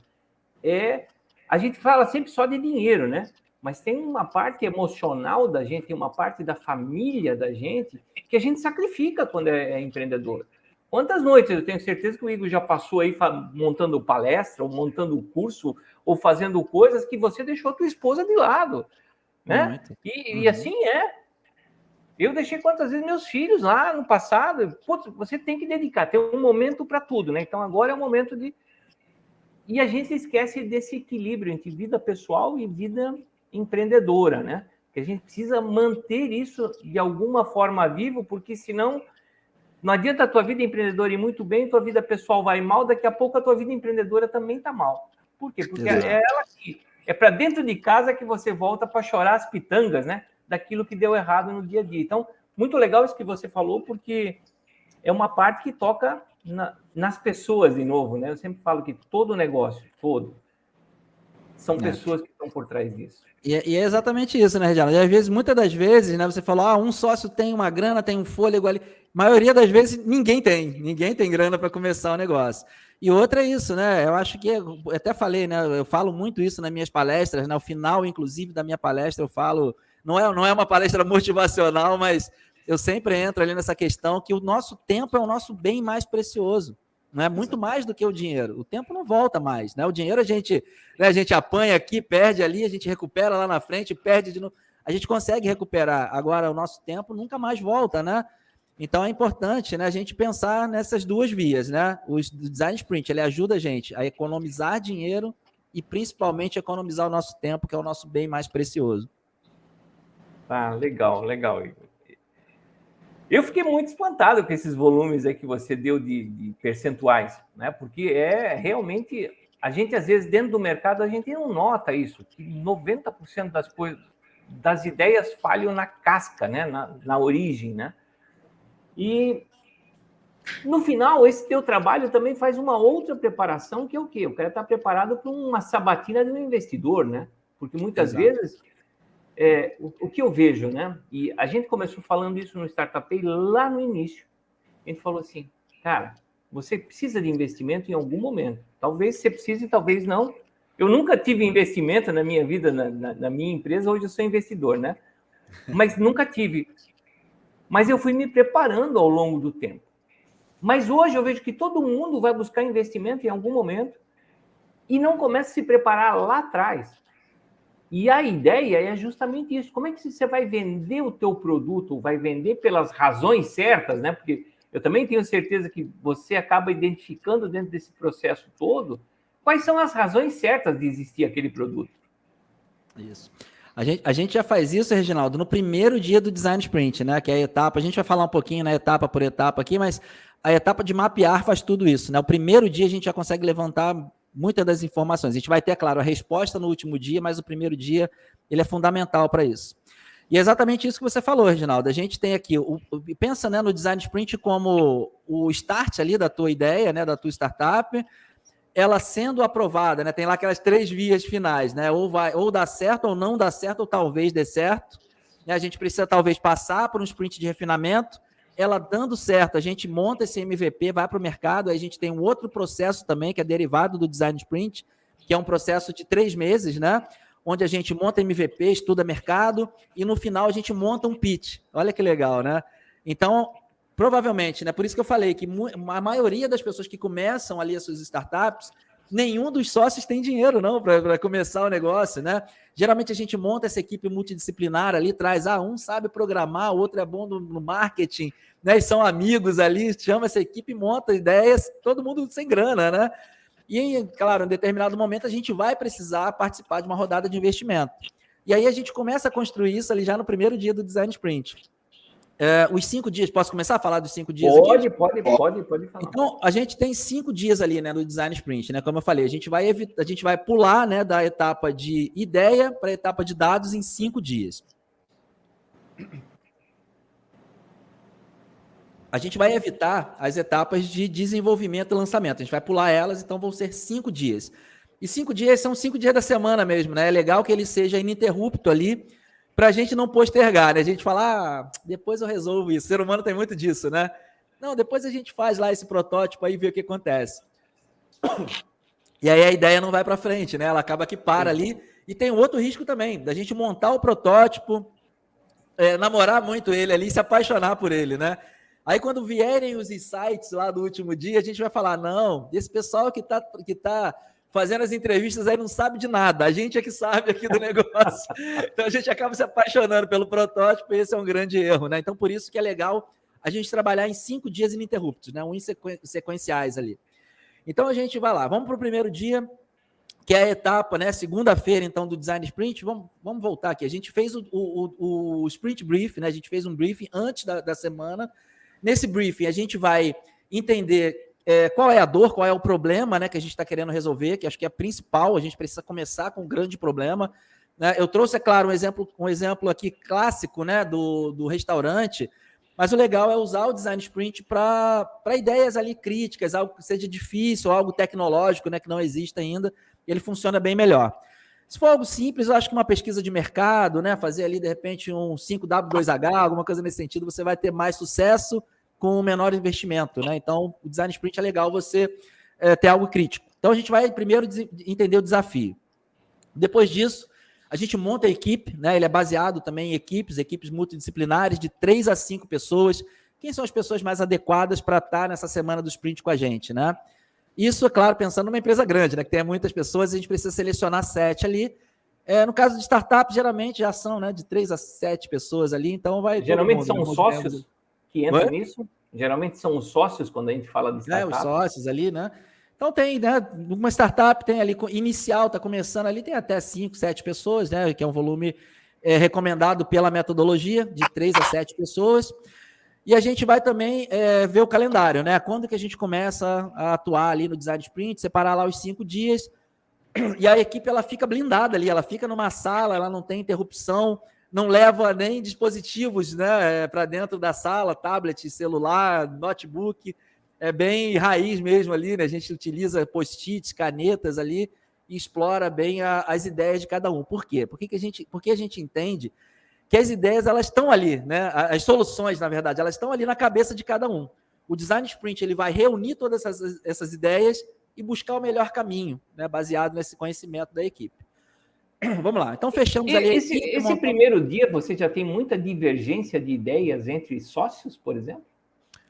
a gente fala sempre só de dinheiro, né? Mas tem uma parte emocional da gente, tem uma parte da família da gente que a gente sacrifica quando é empreendedor. Quantas noites eu tenho certeza que o Igor já passou aí montando palestra, ou montando curso, ou fazendo coisas que você deixou a tua esposa de lado, né? E assim é. Eu deixei quantas vezes meus filhos lá no passado. Putz, você tem que dedicar, tem um momento para tudo, né? Então agora é o momento de... E a gente esquece desse equilíbrio entre vida pessoal e vida empreendedora, né? Que a gente precisa manter isso de alguma forma vivo, porque senão não adianta a tua vida empreendedora ir muito bem, tua vida pessoal vai mal, daqui a pouco a tua vida empreendedora também está mal. Por quê? Porque é ela que é para dentro de casa que você volta para chorar as pitangas, né? Daquilo que deu errado no dia a dia. Então, muito legal isso que você falou, porque é uma parte que toca nas pessoas de novo, né? Eu sempre falo que todo negócio, são pessoas que estão por trás disso.
E é exatamente isso, né, Reginaldo? E às vezes, muitas das vezes, né, você falou, um sócio tem uma grana, tem um fôlego ali. Maioria das vezes, ninguém tem grana para começar o negócio. E outra é isso, né? Eu acho que, eu até falei, né? Eu falo muito isso nas minhas palestras, né? No final, inclusive, da minha palestra, eu falo, não é uma palestra motivacional, mas eu sempre entro ali nessa questão que o nosso tempo é o nosso bem mais precioso. Não é muito mais do que o dinheiro. O tempo não volta mais, né? O dinheiro a gente apanha aqui, perde ali, a gente recupera lá na frente, perde de novo. A gente consegue recuperar. Agora, o nosso tempo nunca mais volta, né? Então, é importante, né, a gente pensar nessas duas vias, né? O Design Sprint, ele ajuda a gente a economizar dinheiro e, principalmente, economizar o nosso tempo, que é o nosso bem mais precioso.
Ah, legal, legal, Igor. Eu fiquei muito espantado com esses volumes aí que você deu de percentuais, né? Porque realmente, a gente às vezes dentro do mercado, a gente não nota isso, que 90% das ideias falham na casca, né? Na origem, né? E no final, esse teu trabalho também faz uma outra preparação, que é o quê? O cara está preparado para uma sabatina de um investidor, né? Porque muitas vezes o que eu vejo, né? E a gente começou falando isso no Startup Pay lá no início. A gente falou assim, cara, você precisa de investimento em algum momento. Talvez você precise, talvez não. Eu nunca tive investimento na minha vida, na minha empresa, hoje eu sou investidor, né? Mas nunca tive. Mas eu fui me preparando ao longo do tempo. Mas hoje eu vejo que todo mundo vai buscar investimento em algum momento e não começa a se preparar lá atrás. E a ideia é justamente isso. Como é que você vai vender o teu produto? Vai vender pelas razões certas, né? Porque eu também tenho certeza que você acaba identificando dentro desse processo todo quais são as razões certas de existir aquele produto.
Isso. A gente já faz isso, Reginaldo, no primeiro dia do Design Sprint, né? Que é a etapa, a gente vai falar um pouquinho, né, etapa por etapa aqui, mas a etapa de mapear faz tudo isso, né? O primeiro dia a gente já consegue levantar muitas das informações. A gente vai ter, claro, a resposta no último dia, mas o primeiro dia ele é fundamental para isso. E é exatamente isso que você falou, Reginaldo. A gente tem aqui, pensa, né, no Design Sprint como o start ali da tua ideia, né, da tua startup, ela sendo aprovada, né? Tem lá aquelas 3 vias finais, né? Ou dá certo, ou não dá certo, ou talvez dê certo. Né? A gente precisa talvez passar por um sprint de refinamento. Ela dando certo, a gente monta esse MVP, vai para o mercado, aí a gente tem um outro processo também, que é derivado do Design Sprint, que é um processo de 3 meses, né? Onde a gente monta MVP, estuda mercado, e no final a gente monta um pitch. Olha que legal, né? Então, provavelmente, né? Por isso que eu falei que a maioria das pessoas que começam ali as suas startups, nenhum dos sócios tem dinheiro, não, para começar o negócio, né? Geralmente a gente monta essa equipe multidisciplinar ali, traz, um sabe programar, o outro é bom no marketing, né? E são amigos ali, chama essa equipe, monta ideias, todo mundo sem grana, né? E, claro, em determinado momento a gente vai precisar participar de uma rodada de investimento. E aí a gente começa a construir isso ali já no primeiro dia do Design Sprint. Os 5 dias, posso começar a falar dos 5 dias
aqui?
Pode
falar.
Então, a gente tem 5 dias ali, né, no Design Sprint, né? Como eu falei, a gente vai pular, né, da etapa de ideia para a etapa de dados em 5 dias. A gente vai evitar as etapas de desenvolvimento e lançamento. A gente vai pular elas, então vão ser 5 dias. E 5 dias são 5 dias da semana mesmo, né? É legal que ele seja ininterrupto ali, para a gente não postergar, né? A gente fala, depois eu resolvo isso. O ser humano tem muito disso, né? Não, depois a gente faz lá esse protótipo aí e vê o que acontece. E aí a ideia não vai para frente, né? Ela acaba que para ali. E tem outro risco também, da gente montar o protótipo, namorar muito ele ali e se apaixonar por ele, né? Aí quando vierem os insights lá do último dia, a gente vai falar, não, esse pessoal que tá fazendo as entrevistas aí não sabe de nada, a gente é que sabe aqui do negócio. Então a gente acaba se apaixonando pelo protótipo e esse é um grande erro, né? Então por isso que é legal a gente trabalhar em 5 dias ininterruptos, né? Sequenciais ali. Então a gente vai lá, vamos para o primeiro dia, que é a etapa, né? Segunda-feira, então, do Design Sprint. Vamos voltar aqui. A gente fez o Sprint Brief, né? A gente fez um briefing antes da semana. Nesse briefing, a gente vai entender qual é a dor, qual é o problema, né, que a gente está querendo resolver, que acho que é principal. A gente precisa começar com um grande problema. Né? Eu trouxe, é claro, um exemplo aqui clássico, né, do restaurante, mas o legal é usar o Design Sprint para ideias ali críticas, algo que seja difícil, algo tecnológico, né, que não existe ainda, ele funciona bem melhor. Se for algo simples, eu acho que uma pesquisa de mercado, né, fazer ali, de repente, um 5W2H, alguma coisa nesse sentido, você vai ter mais sucesso com menor investimento, né? Então, o Design Sprint é legal você ter algo crítico. Então, a gente vai primeiro entender o desafio. Depois disso, a gente monta a equipe, né? Ele é baseado também em equipes multidisciplinares de 3 a 5 pessoas. Quem são as pessoas mais adequadas para estar nessa semana do sprint com a gente, né? Isso, é claro, pensando numa empresa grande, né? Que tem muitas pessoas, a gente precisa selecionar 7 ali. No caso de startup, geralmente já são, né, de 3 a 7 pessoas ali, então vai...
Geralmente são os sócios que entram nisso? Geralmente são os sócios quando a gente fala de startup?
Os sócios ali, né? Então tem, né, uma startup tem ali, inicial, está começando ali, tem até 5, 7 pessoas, né, que é um volume recomendado pela metodologia, de 3 a 7 pessoas. E a gente vai também ver o calendário, né? Quando que a gente começa a atuar ali no Design Sprint, separar lá os 5 dias, e a equipe ela fica blindada ali, ela fica numa sala, ela não tem interrupção, não leva nem dispositivos, né, para dentro da sala, tablet, celular, notebook, é bem raiz mesmo ali, né? A gente utiliza post-its, canetas ali e explora bem as ideias de cada um. Por quê? Porque a gente entende que as ideias elas estão ali, né? As soluções, na verdade, elas estão ali na cabeça de cada um. O Design Sprint ele vai reunir todas essas ideias e buscar o melhor caminho, né? Baseado nesse conhecimento da equipe. Vamos lá, então fechamos ali.
Esse primeiro dia você já tem muita divergência de ideias entre sócios, por exemplo?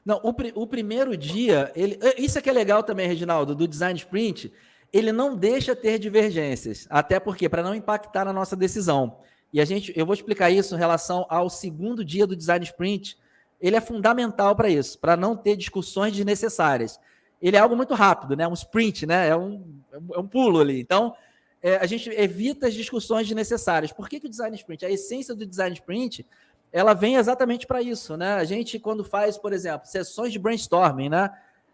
Não, o primeiro dia, isso é que é legal também, Reginaldo, do Design Sprint, ele não deixa ter divergências, até porque, para não impactar na nossa decisão. E eu vou explicar isso em relação ao segundo dia do Design Sprint, ele é fundamental para isso, para não ter discussões desnecessárias. Ele é algo muito rápido, né? Um sprint, né? É um pulo ali. Então, a gente evita as discussões desnecessárias. Por que o Design Sprint? A essência do Design Sprint, ela vem exatamente para isso, né? A gente, quando faz, por exemplo, sessões de brainstorming, né?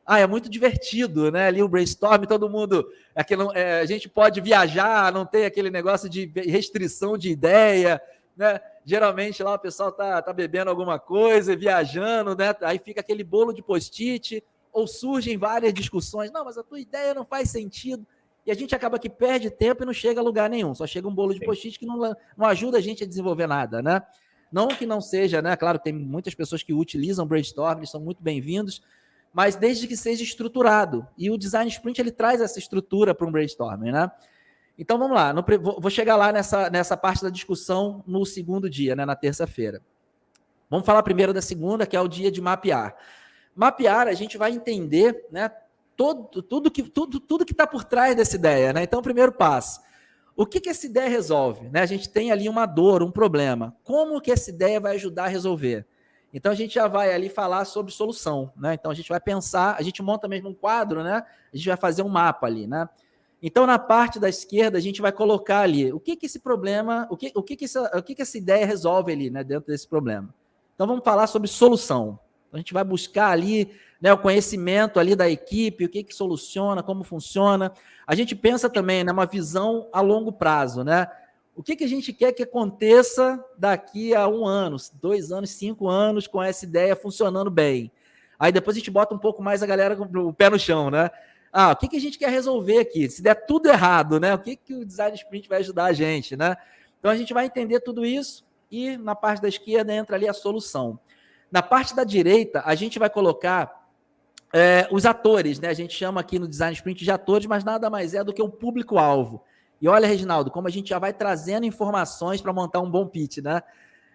É muito divertido, né? Ali o brainstorming, todo mundo... a gente pode viajar, não tem aquele negócio de restrição de ideia, né? Geralmente lá o pessoal tá bebendo alguma coisa, viajando, né? Aí fica aquele bolo de post-it, ou surgem várias discussões. Não, mas a tua ideia não faz sentido. E a gente acaba que perde tempo e não chega a lugar nenhum. Só chega um bolo de post-it que não ajuda a gente a desenvolver nada, né? Não que não seja, né? Claro que tem muitas pessoas que utilizam brainstorm, eles são muito bem-vindos, mas desde que seja estruturado. E o Design Sprint, ele traz essa estrutura para um brainstorming, né? Então, vamos lá. Vou chegar lá nessa parte da discussão no segundo dia, né? Na terça-feira. Vamos falar primeiro da segunda, que é o dia de mapear. Mapear, a gente vai entender, né? Tudo que está por trás dessa ideia, né? Então, primeiro passo. O que essa ideia resolve? Né? A gente tem ali uma dor, um problema. Como que essa ideia vai ajudar a resolver? Então, a gente já vai ali falar sobre solução, né? Então, a gente vai pensar, a gente monta mesmo um quadro, né? A gente vai fazer um mapa ali, né? Então, na parte da esquerda, a gente vai colocar ali o que esse problema, o que essa ideia resolve ali, né? Dentro desse problema. Então, vamos falar sobre solução. Então, a gente vai buscar ali, né, o conhecimento ali da equipe, o que soluciona, como funciona. A gente pensa também numa visão a longo prazo, né? O que a gente quer que aconteça daqui a 1 ano, 2 anos, 5 anos, com essa ideia funcionando bem. Aí depois a gente bota um pouco mais a galera com o pé no chão, né? O que a gente quer resolver aqui? Se der tudo errado, né? O que o Design Sprint vai ajudar a gente, né? Então a gente vai entender tudo isso e na parte da esquerda entra ali a solução. Na parte da direita, a gente vai colocar os atores, né? A gente chama aqui no Design Sprint de atores, mas nada mais é do que o público-alvo. E olha, Reginaldo, como a gente já vai trazendo informações para montar um bom pitch, né?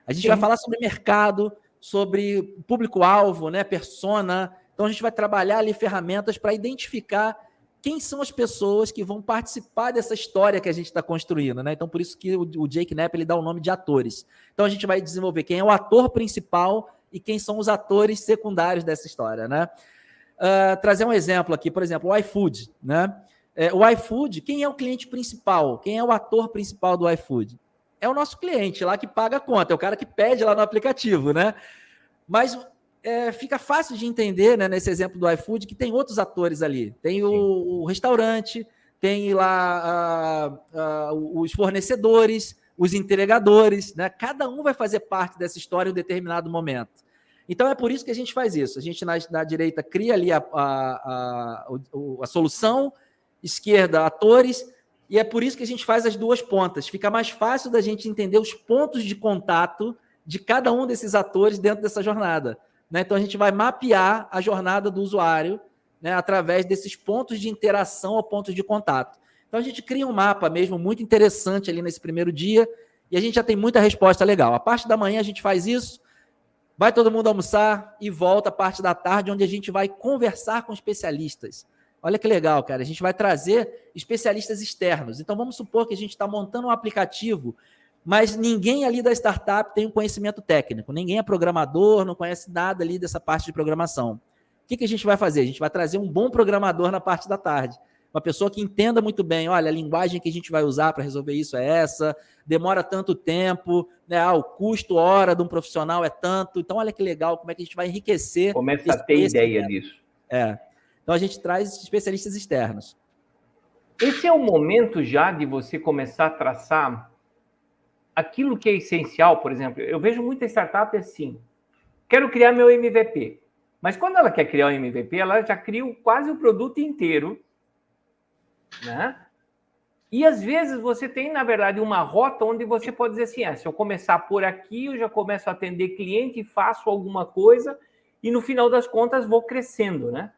A gente vai falar sobre mercado, sobre público-alvo, né? Persona. Então, a gente vai trabalhar ali ferramentas para identificar quem são as pessoas que vão participar dessa história que a gente está construindo, né? Então, por isso que o Jake Knapp ele dá o nome de atores. Então, a gente vai desenvolver quem é o ator principal e quem são os atores secundários dessa história, né? Trazer um exemplo aqui, por exemplo, o iFood, né? O iFood, quem é o cliente principal? Quem é o ator principal do iFood? É o nosso cliente lá que paga a conta, é o cara que pede lá no aplicativo, né? Mas fica fácil de entender, né, nesse exemplo do iFood, que tem outros atores ali. Tem o restaurante, tem lá os fornecedores, os entregadores, né? Cada um vai fazer parte dessa história em um determinado momento. Então, é por isso que a gente faz isso. A gente, na direita, cria ali a solução, esquerda, atores, e é por isso que a gente faz as duas pontas. Fica mais fácil da gente entender os pontos de contato de cada um desses atores dentro dessa jornada, né? Então, a gente vai mapear a jornada do usuário, né, através desses pontos de interação ou pontos de contato. Então, a gente cria um mapa mesmo muito interessante ali nesse primeiro dia, e a gente já tem muita resposta legal. A parte da manhã a gente faz isso, vai todo mundo almoçar e volta a parte da tarde, onde a gente vai conversar com especialistas. Olha que legal, cara. A gente vai trazer especialistas externos. Então, vamos supor que a gente está montando um aplicativo, mas ninguém ali da startup tem um conhecimento técnico. Ninguém é programador, não conhece nada ali dessa parte de programação. O que a gente vai fazer? A gente vai trazer um bom programador na parte da tarde. uma pessoa que entenda muito bem, olha, a linguagem que a gente vai usar para resolver isso é essa, demora tanto tempo, né? O custo hora de um profissional é tanto. Então, olha que legal, como é que a gente vai enriquecer.
Começa a ter ideia disso.
Então, a gente traz especialistas externos.
Esse é o momento já de você começar a traçar aquilo que é essencial, por exemplo. Eu vejo muita startup assim, quero criar meu MVP. Mas quando ela quer criar o MVP, ela já cria quase o produto inteiro, né? E às vezes você tem, na verdade, uma rota onde você pode dizer assim, se eu começar por aqui, eu já começo a atender cliente, faço alguma coisa e no final das contas vou crescendo, né?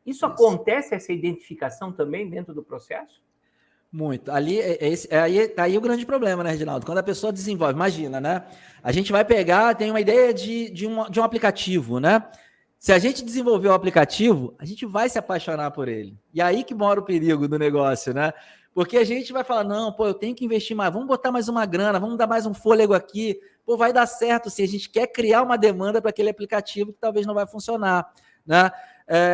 Isso acontece, essa identificação também dentro do processo?
Muito. Ali tá aí o grande problema, né, Reginaldo? Quando a pessoa desenvolve, imagina, né? A gente vai pegar, tem uma ideia de um aplicativo, né? Se a gente desenvolver o aplicativo, a gente vai se apaixonar por ele. E aí que mora o perigo do negócio, né? Porque a gente vai falar, não, pô, eu tenho que investir mais, vamos botar mais uma grana, vamos dar mais um fôlego aqui, pô, vai dar certo se a gente quer criar uma demanda para aquele aplicativo que talvez não vai funcionar, né?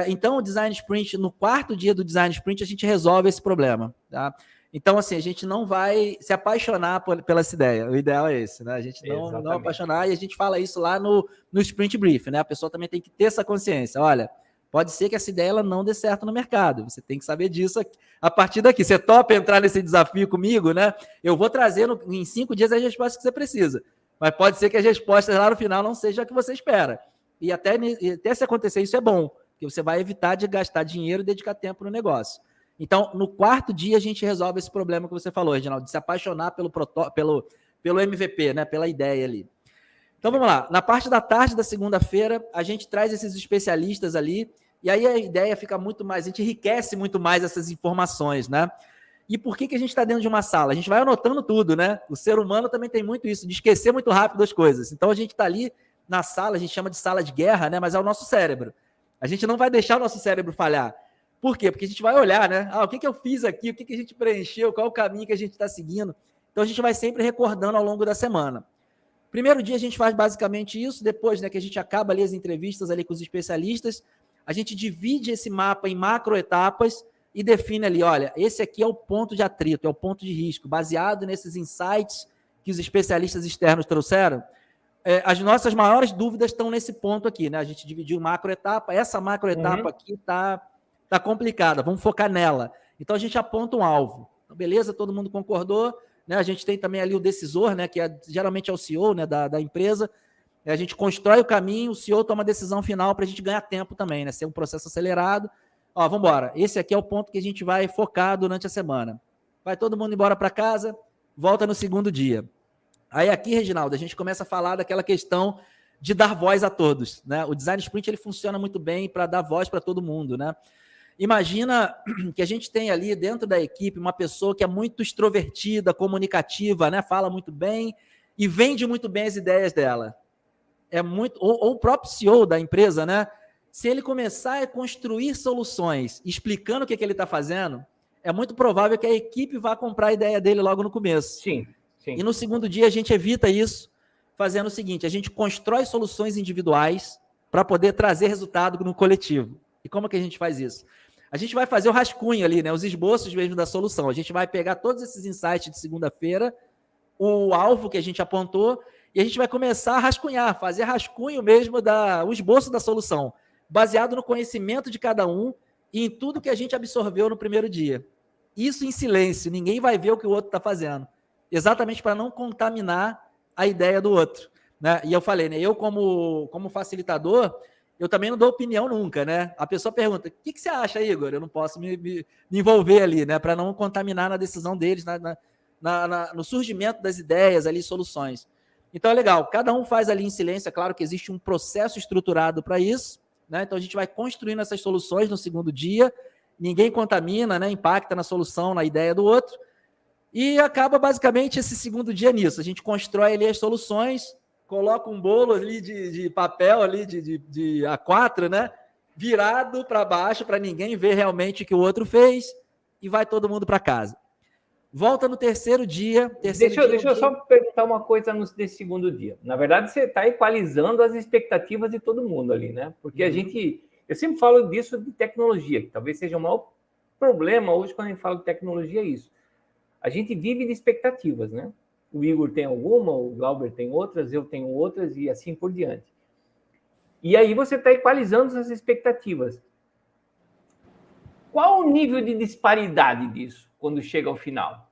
Então, o Design Sprint, no quarto dia do Design Sprint, a gente resolve esse problema, tá? Então, assim, a gente não vai se apaixonar pela essa ideia. O ideal é esse, né? A gente não apaixonar, e a gente fala isso lá no Sprint Brief, né? A pessoa também tem que ter essa consciência. Olha, pode ser que essa ideia ela não dê certo no mercado. Você tem que saber disso a partir daqui. Você topa entrar nesse desafio comigo, né? Eu vou trazer em 5 dias as respostas que você precisa. Mas pode ser que as respostas lá no final não sejam a que você espera. E até se acontecer isso é bom, porque você vai evitar de gastar dinheiro e dedicar tempo no negócio. Então, no quarto dia, a gente resolve esse problema que você falou, Reginaldo, de se apaixonar pelo MVP, né? Pela ideia ali. Então, vamos lá. Na parte da tarde da segunda-feira, a gente traz esses especialistas ali, e aí a ideia fica muito mais, a gente enriquece muito mais essas informações, né? E por que a gente está dentro de uma sala? A gente vai anotando tudo, né? O ser humano também tem muito isso, de esquecer muito rápido as coisas. Então, a gente está ali na sala, a gente chama de sala de guerra, né? Mas é o nosso cérebro. A gente não vai deixar o nosso cérebro falhar. Por quê? Porque a gente vai olhar, né? O que eu fiz aqui? O que a gente preencheu? Qual é o caminho que a gente está seguindo? Então, a gente vai sempre recordando ao longo da semana. Primeiro dia, a gente faz basicamente isso. Depois, né, que a gente acaba ali as entrevistas ali com os especialistas, a gente divide esse mapa em macroetapas e define ali, olha, esse aqui é o ponto de atrito, é o ponto de risco. Baseado nesses insights que os especialistas externos trouxeram, as nossas maiores dúvidas estão nesse ponto aqui, né? A gente dividiu macroetapa. Essa macroetapa aqui está complicada, vamos focar nela. Então, a gente aponta um alvo. Então, beleza, todo mundo concordou, né? A gente tem também ali o decisor, né? Que geralmente é o CEO, né? da empresa. A gente constrói o caminho, o CEO toma a decisão final para a gente ganhar tempo também, né? Ser um processo acelerado. Vamos embora. Esse aqui é o ponto que a gente vai focar durante a semana. Vai todo mundo embora para casa, volta no segundo dia. Aí aqui, Reginaldo, a gente começa a falar daquela questão de dar voz a todos, né? O Design Sprint ele funciona muito bem para dar voz para todo mundo, né? Imagina que a gente tem ali dentro da equipe uma pessoa que é muito extrovertida, comunicativa, né? Fala muito bem e vende muito bem as ideias dela. Ou o próprio CEO da empresa, né? Se ele começar a construir soluções explicando o que ele está fazendo, é muito provável que a equipe vá comprar a ideia dele logo no começo.
Sim.
E no segundo dia a gente evita isso fazendo o seguinte, a gente constrói soluções individuais para poder trazer resultado no coletivo. E como que a gente faz isso? A gente vai fazer o rascunho ali, né? Os esboços mesmo da solução. A gente vai pegar todos esses insights de segunda-feira, o alvo que a gente apontou, e a gente vai começar a rascunhar, fazer rascunho mesmo, o esboço da solução, baseado no conhecimento de cada um e em tudo que a gente absorveu no primeiro dia. Isso em silêncio, ninguém vai ver o que o outro está fazendo. Exatamente para não contaminar a ideia do outro, né? E eu falei, né? Eu como facilitador, eu também não dou opinião nunca, né? A pessoa pergunta, o que você acha, Igor? Eu não posso me envolver ali, né? Para não contaminar na decisão deles, no surgimento das ideias ali, soluções. Então é legal, cada um faz ali em silêncio, é claro que existe um processo estruturado para isso, né? Então a gente vai construindo essas soluções no segundo dia, ninguém contamina, né? Impacta na solução, na ideia do outro, e acaba basicamente esse segundo dia nisso. A gente constrói ali as soluções, coloca um bolo ali de papel ali de A4, né? Virado para baixo para ninguém ver realmente o que o outro fez e vai todo mundo para casa. Volta no terceiro dia.
Deixa eu só perguntar uma coisa nesse segundo dia. Na verdade, você está equalizando as expectativas de todo mundo ali, né? Porque eu sempre falo disso de tecnologia, que talvez seja o maior problema hoje, quando a gente fala de tecnologia, é isso. A gente vive de expectativas, né? O Igor tem alguma, o Glauber tem outras, eu tenho outras e assim por diante. E aí você está equalizando essas expectativas. Qual o nível de disparidade disso quando chega ao final?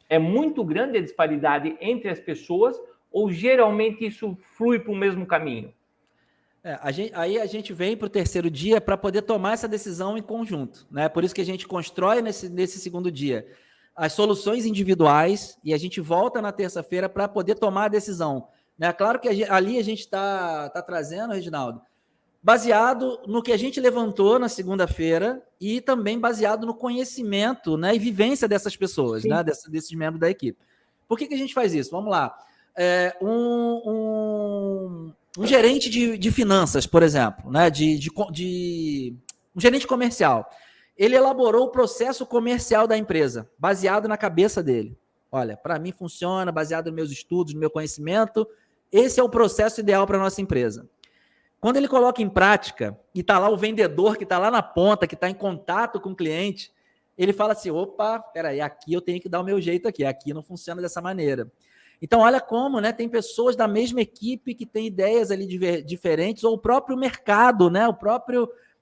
É muito grande a disparidade entre as pessoas ou geralmente isso flui para o mesmo caminho?
Aí a gente vem para o terceiro dia para poder tomar essa decisão em conjunto, né? Por isso que a gente constrói nesse segundo dia as soluções individuais e a gente volta na terça-feira para poder tomar a decisão, né? Claro que ali a gente está trazendo, Reginaldo, baseado no que a gente levantou na segunda-feira e também baseado no conhecimento, né, e vivência dessas pessoas, né, desses membros da equipe. Por que a gente faz isso? Vamos lá. Um gerente de finanças, por exemplo, né, um gerente comercial, ele elaborou o processo comercial da empresa, baseado na cabeça dele. Olha, para mim funciona, baseado nos meus estudos, no meu conhecimento, esse é o processo ideal para a nossa empresa. Quando ele coloca em prática, e está lá o vendedor que está lá na ponta, que está em contato com o cliente, ele fala assim, opa, peraí, aqui eu tenho que dar o meu jeito aqui não funciona dessa maneira. Então, olha como, né, tem pessoas da mesma equipe que têm ideias ali diferentes, ou o próprio mercado, né,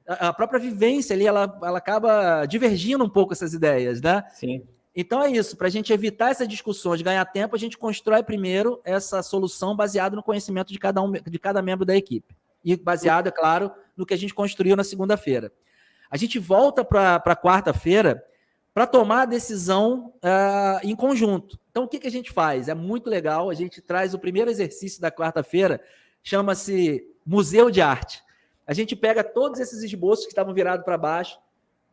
a própria vivência ali, ela acaba divergindo um pouco essas ideias, né?
Sim.
Então é isso, para a gente evitar essas discussões, ganhar tempo, a gente constrói primeiro essa solução baseada no conhecimento de cada membro da equipe. E baseado, é claro, no que a gente construiu na segunda-feira. A gente volta para a quarta-feira para tomar a decisão em conjunto. Então, o que a gente faz? É muito legal, a gente traz o primeiro exercício da quarta-feira, chama-se Museu de Arte. A gente pega todos esses esboços que estavam virados para baixo,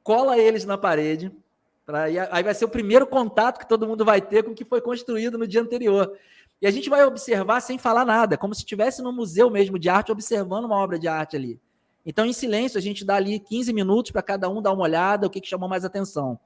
cola eles na parede, aí vai ser o primeiro contato que todo mundo vai ter com o que foi construído no dia anterior. E a gente vai observar sem falar nada, como se estivesse no museu mesmo de arte, observando uma obra de arte ali. Então, em silêncio, a gente dá ali 15 minutos para cada um dar uma olhada, o que chamou mais atenção.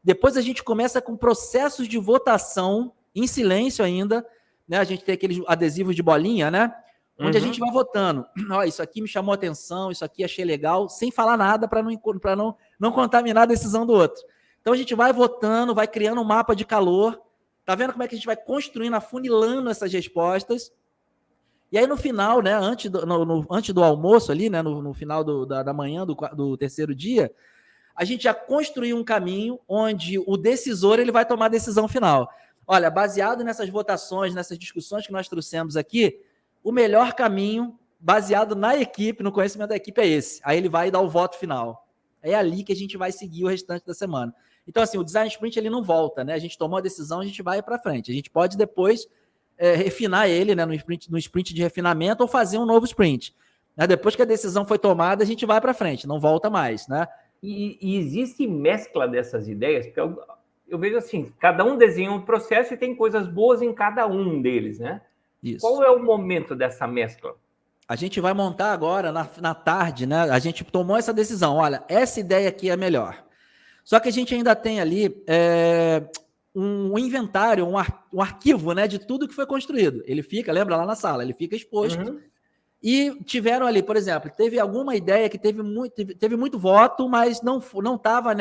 Depois a gente começa com processos de votação, em silêncio ainda, né? A gente tem aqueles adesivos de bolinha, né? Onde a gente vai votando. Ó, isso aqui me chamou atenção, isso aqui achei legal, sem falar nada para não contaminar a decisão do outro. Então a gente vai votando, vai criando um mapa de calor. Tá vendo como é que a gente vai construindo, afunilando essas respostas? E aí no final, né, antes do almoço ali, né, no final da manhã do terceiro dia, a gente já construiu um caminho onde o decisor ele vai tomar a decisão final. Olha, baseado nessas votações, nessas discussões que nós trouxemos aqui, o melhor caminho, baseado na equipe, no conhecimento da equipe, é esse. Aí ele vai dar o voto final. É ali que a gente vai seguir o restante da semana. Então, assim, o Design Sprint ele não volta, né? A gente tomou a decisão, a gente vai para frente. A gente pode depois refinar ele, né, no sprint de refinamento ou fazer um novo sprint. Né? Depois que a decisão foi tomada, a gente vai para frente, não volta mais, né?
E existe mescla dessas ideias, porque eu vejo assim, cada um desenha um processo e tem coisas boas em cada um deles, né? Isso. Qual é o momento dessa mescla?
A gente vai montar agora, na tarde, né? A gente tomou essa decisão, olha, essa ideia aqui é melhor. Só que a gente ainda tem ali um inventário, um arquivo, né, de tudo que foi construído. Ele fica, lembra, lá na sala, ele fica exposto. Uhum. E tiveram ali, por exemplo, teve alguma ideia que teve muito voto, mas não estava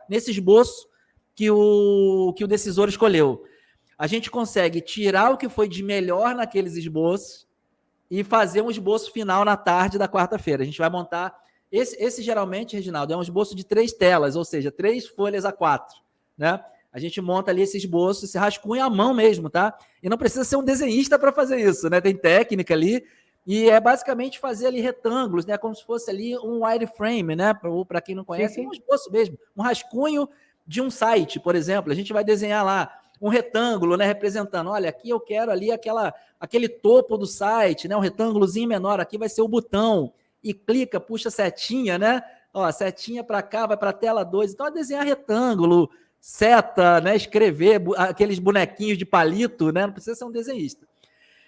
nesse esboço que o decisor escolheu. A gente consegue tirar o que foi de melhor naqueles esboços e fazer um esboço final na tarde da quarta-feira. A gente vai montar... Esse geralmente, Reginaldo, é um esboço de 3 telas, ou seja, 3 folhas A4, né? A gente monta ali esse esboço, esse rascunho à mão mesmo, tá? E não precisa ser um desenhista para fazer isso, né? Tem técnica ali, e é basicamente fazer ali retângulos, né? Como se fosse ali um wireframe, né? Para quem não conhece, sim. É um esboço mesmo, um rascunho de um site, por exemplo. A gente vai desenhar lá um retângulo, né? Representando, olha, aqui eu quero ali aquele topo do site, né? Um retângulozinho menor, aqui vai ser o botão. E clica, puxa a setinha, né? Ó, setinha para cá, vai para a tela 2. Então, é desenhar retângulo, seta, né? Escrever aqueles bonequinhos de palito, né? Não precisa ser um desenhista.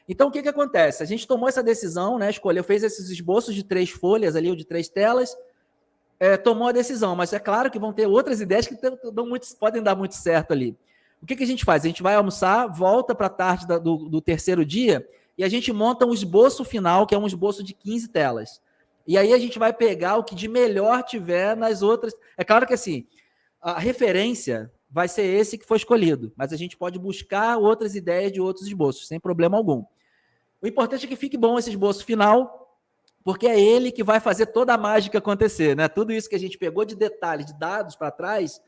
Então, o que acontece? A gente tomou essa decisão, né? Escolheu, fez esses esboços de 3 folhas ali, ou de 3 telas, tomou a decisão. Mas é claro que vão ter outras ideias que podem dar muito certo ali. O que a gente faz? A gente vai almoçar, volta para a tarde do terceiro dia e a gente monta um esboço final, que é um esboço de 15 telas. E aí a gente vai pegar o que de melhor tiver nas outras. É claro que assim, a referência vai ser esse que foi escolhido, mas a gente pode buscar outras ideias de outros esboços, sem problema algum. O importante é que fique bom esse esboço final, porque é ele que vai fazer toda a mágica acontecer, né? Tudo isso que a gente pegou de detalhes, de dados para trás,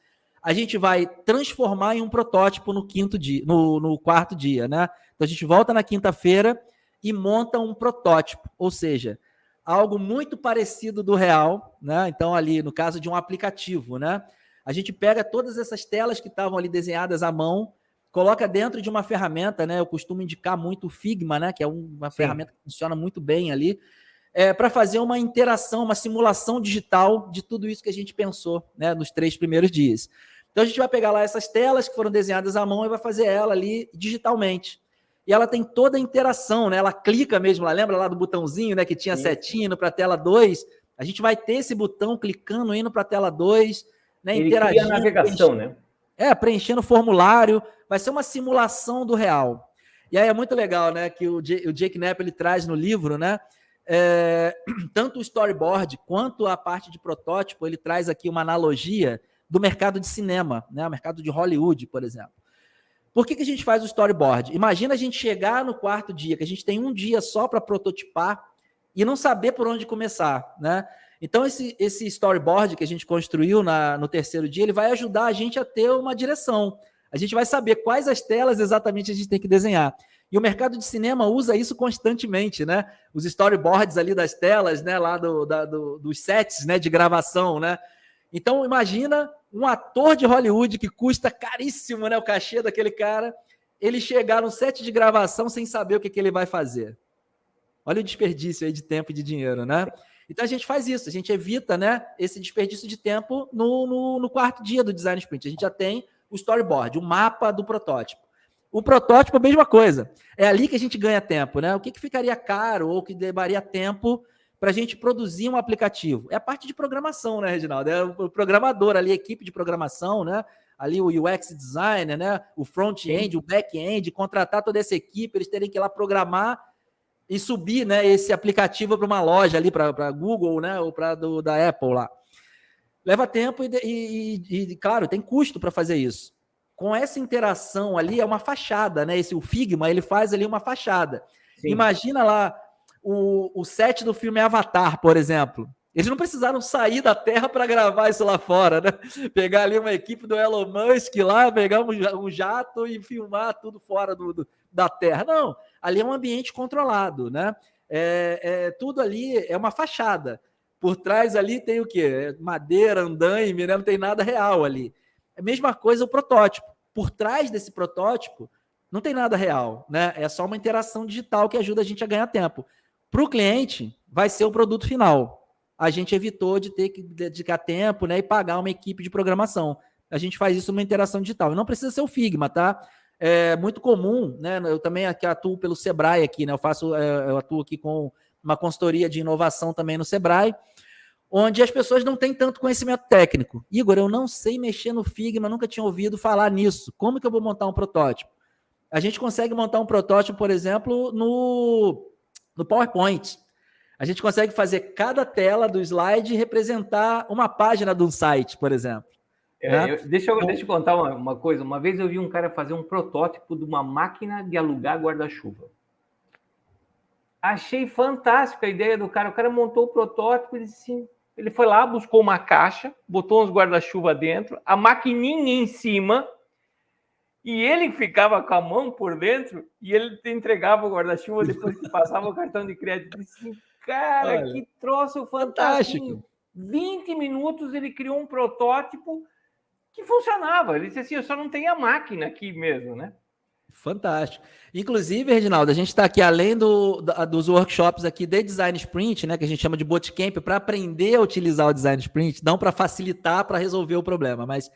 a gente vai transformar em um protótipo no quarto dia, né? Então a gente volta na quinta-feira e monta um protótipo, ou seja, algo muito parecido do real, né? Então ali no caso de um aplicativo, né? A gente pega todas essas telas que estavam ali desenhadas à mão, coloca dentro de uma ferramenta, né? Eu costumo indicar muito o Figma, né? Que é uma ferramenta que funciona muito bem ali, para fazer uma interação, uma simulação digital de tudo isso que a gente pensou, né? Nos 3 primeiros dias. Então a gente vai pegar lá essas telas que foram desenhadas à mão e vai fazer ela ali digitalmente. E ela tem toda a interação, né? Ela clica mesmo, lembra lá do botãozinho, né? Que tinha setinha indo para a tela 2. A gente vai ter esse botão clicando indo para a tela 2, né?
Ele cria a navegação, né?
Preenchendo o formulário. Vai ser uma simulação do real. E aí é muito legal, né? Que o Jake Knapp ele traz no livro, né? Tanto o storyboard quanto a parte de protótipo, ele traz aqui uma analogia do mercado de cinema, né? O mercado de Hollywood, por exemplo. Por que a gente faz o storyboard? Imagina a gente chegar no quarto dia, que a gente tem um dia só para prototipar e não saber por onde começar, né? Então, esse storyboard que a gente construiu no terceiro dia, ele vai ajudar a gente a ter uma direção. A gente vai saber quais as telas exatamente a gente tem que desenhar. E o mercado de cinema usa isso constantemente, né? Os storyboards ali das telas, né? Lá dos sets, né? De gravação, né? Então, imagina um ator de Hollywood que custa caríssimo, né? O cachê daquele cara, ele chegar no set de gravação sem saber o que ele vai fazer. Olha o desperdício aí de tempo e de dinheiro, né? Então, a gente faz isso, a gente evita, né, esse desperdício de tempo no quarto dia do Design Sprint. A gente já tem o storyboard, o mapa do protótipo. O protótipo, a mesma coisa. É ali que a gente ganha tempo, né? O que ficaria caro ou que levaria tempo para a gente produzir um aplicativo? É a parte de programação, né, Reginaldo? É o programador ali, a equipe de programação, né? Ali o UX designer, né? O front-end, o back-end, contratar toda essa equipe, eles terem que ir lá programar e subir, né, esse aplicativo para uma loja ali, para Google, né? Ou para da Apple lá. Leva tempo e, claro, tem custo para fazer isso. Com essa interação ali, é uma fachada, né? O Figma, ele faz ali uma fachada. Sim. Imagina lá o set do filme Avatar, por exemplo. Eles não precisaram sair da Terra para gravar isso lá fora, né? Pegar ali uma equipe do Elon Musk lá, pegar um jato e filmar tudo fora da Terra. Não, ali é um ambiente controlado, né? Tudo ali é uma fachada. Por trás ali tem o quê? Madeira, andaime, né? Não tem nada real ali. É a mesma coisa o protótipo. Por trás desse protótipo, não tem nada real, né? É só uma interação digital que ajuda a gente a ganhar tempo. Para o cliente, vai ser o produto final. A gente evitou de ter que dedicar tempo, né, e pagar uma equipe de programação. A gente faz isso numa interação digital. E não precisa ser o Figma, tá? É muito comum, né? Eu também aqui atuo pelo Sebrae aqui, né? Eu atuo aqui com uma consultoria de inovação também no Sebrae, onde as pessoas não têm tanto conhecimento técnico. Igor, eu não sei mexer no Figma, nunca tinha ouvido falar nisso. Como que eu vou montar um protótipo? A gente consegue montar um protótipo, por exemplo, no PowerPoint. A gente consegue fazer cada tela do slide representar uma página de um site, por exemplo. Né?
Deixa eu contar uma coisa. Uma vez eu vi um cara fazer um protótipo de uma máquina de alugar guarda-chuva. Achei fantástica a ideia do cara. O cara montou o protótipo, ele foi lá, buscou uma caixa, botou uns guarda-chuva dentro, a maquininha em cima, e ele ficava com a mão por dentro e ele entregava o guarda-chuva depois que passava o cartão de crédito. Cara, olha, que troço fantástico. Em 20 minutos ele criou um protótipo que funcionava. Ele disse assim, eu só não tenho a máquina aqui mesmo, né?
Fantástico. Inclusive, Reginaldo, a gente está aqui, além dos workshops aqui de Design Sprint, né, que a gente chama de Bootcamp, para aprender a utilizar o Design Sprint, não para facilitar, para resolver o problema, mas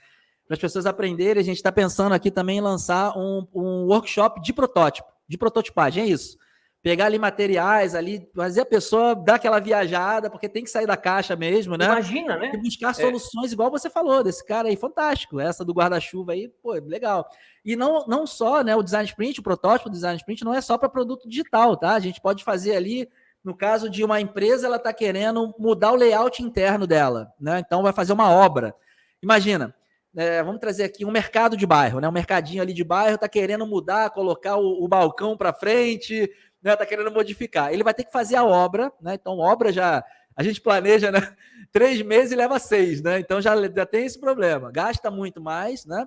para as pessoas aprenderem, a gente está pensando aqui também em lançar um workshop de protótipo, de prototipagem, é isso. Pegar ali materiais, ali, fazer a pessoa dar aquela viajada, porque tem que sair da caixa mesmo, né?
Imagina, né?
E buscar soluções, igual você falou, desse cara aí, fantástico. Essa do guarda-chuva aí, pô, legal. E não só, né, o Design Sprint, o protótipo do Design Sprint não é só para produto digital, tá? A gente pode fazer ali, no caso de uma empresa, ela está querendo mudar o layout interno dela, né? Então vai fazer uma obra. Imagina, vamos trazer aqui um mercado de bairro, né? Um mercadinho ali de bairro está querendo mudar, colocar o balcão para frente, né? Está querendo modificar. Ele vai ter que fazer a obra, né? Então, obra já... A gente planeja, né? 3 meses e leva 6, né? Então, já tem esse problema. Gasta muito mais, né?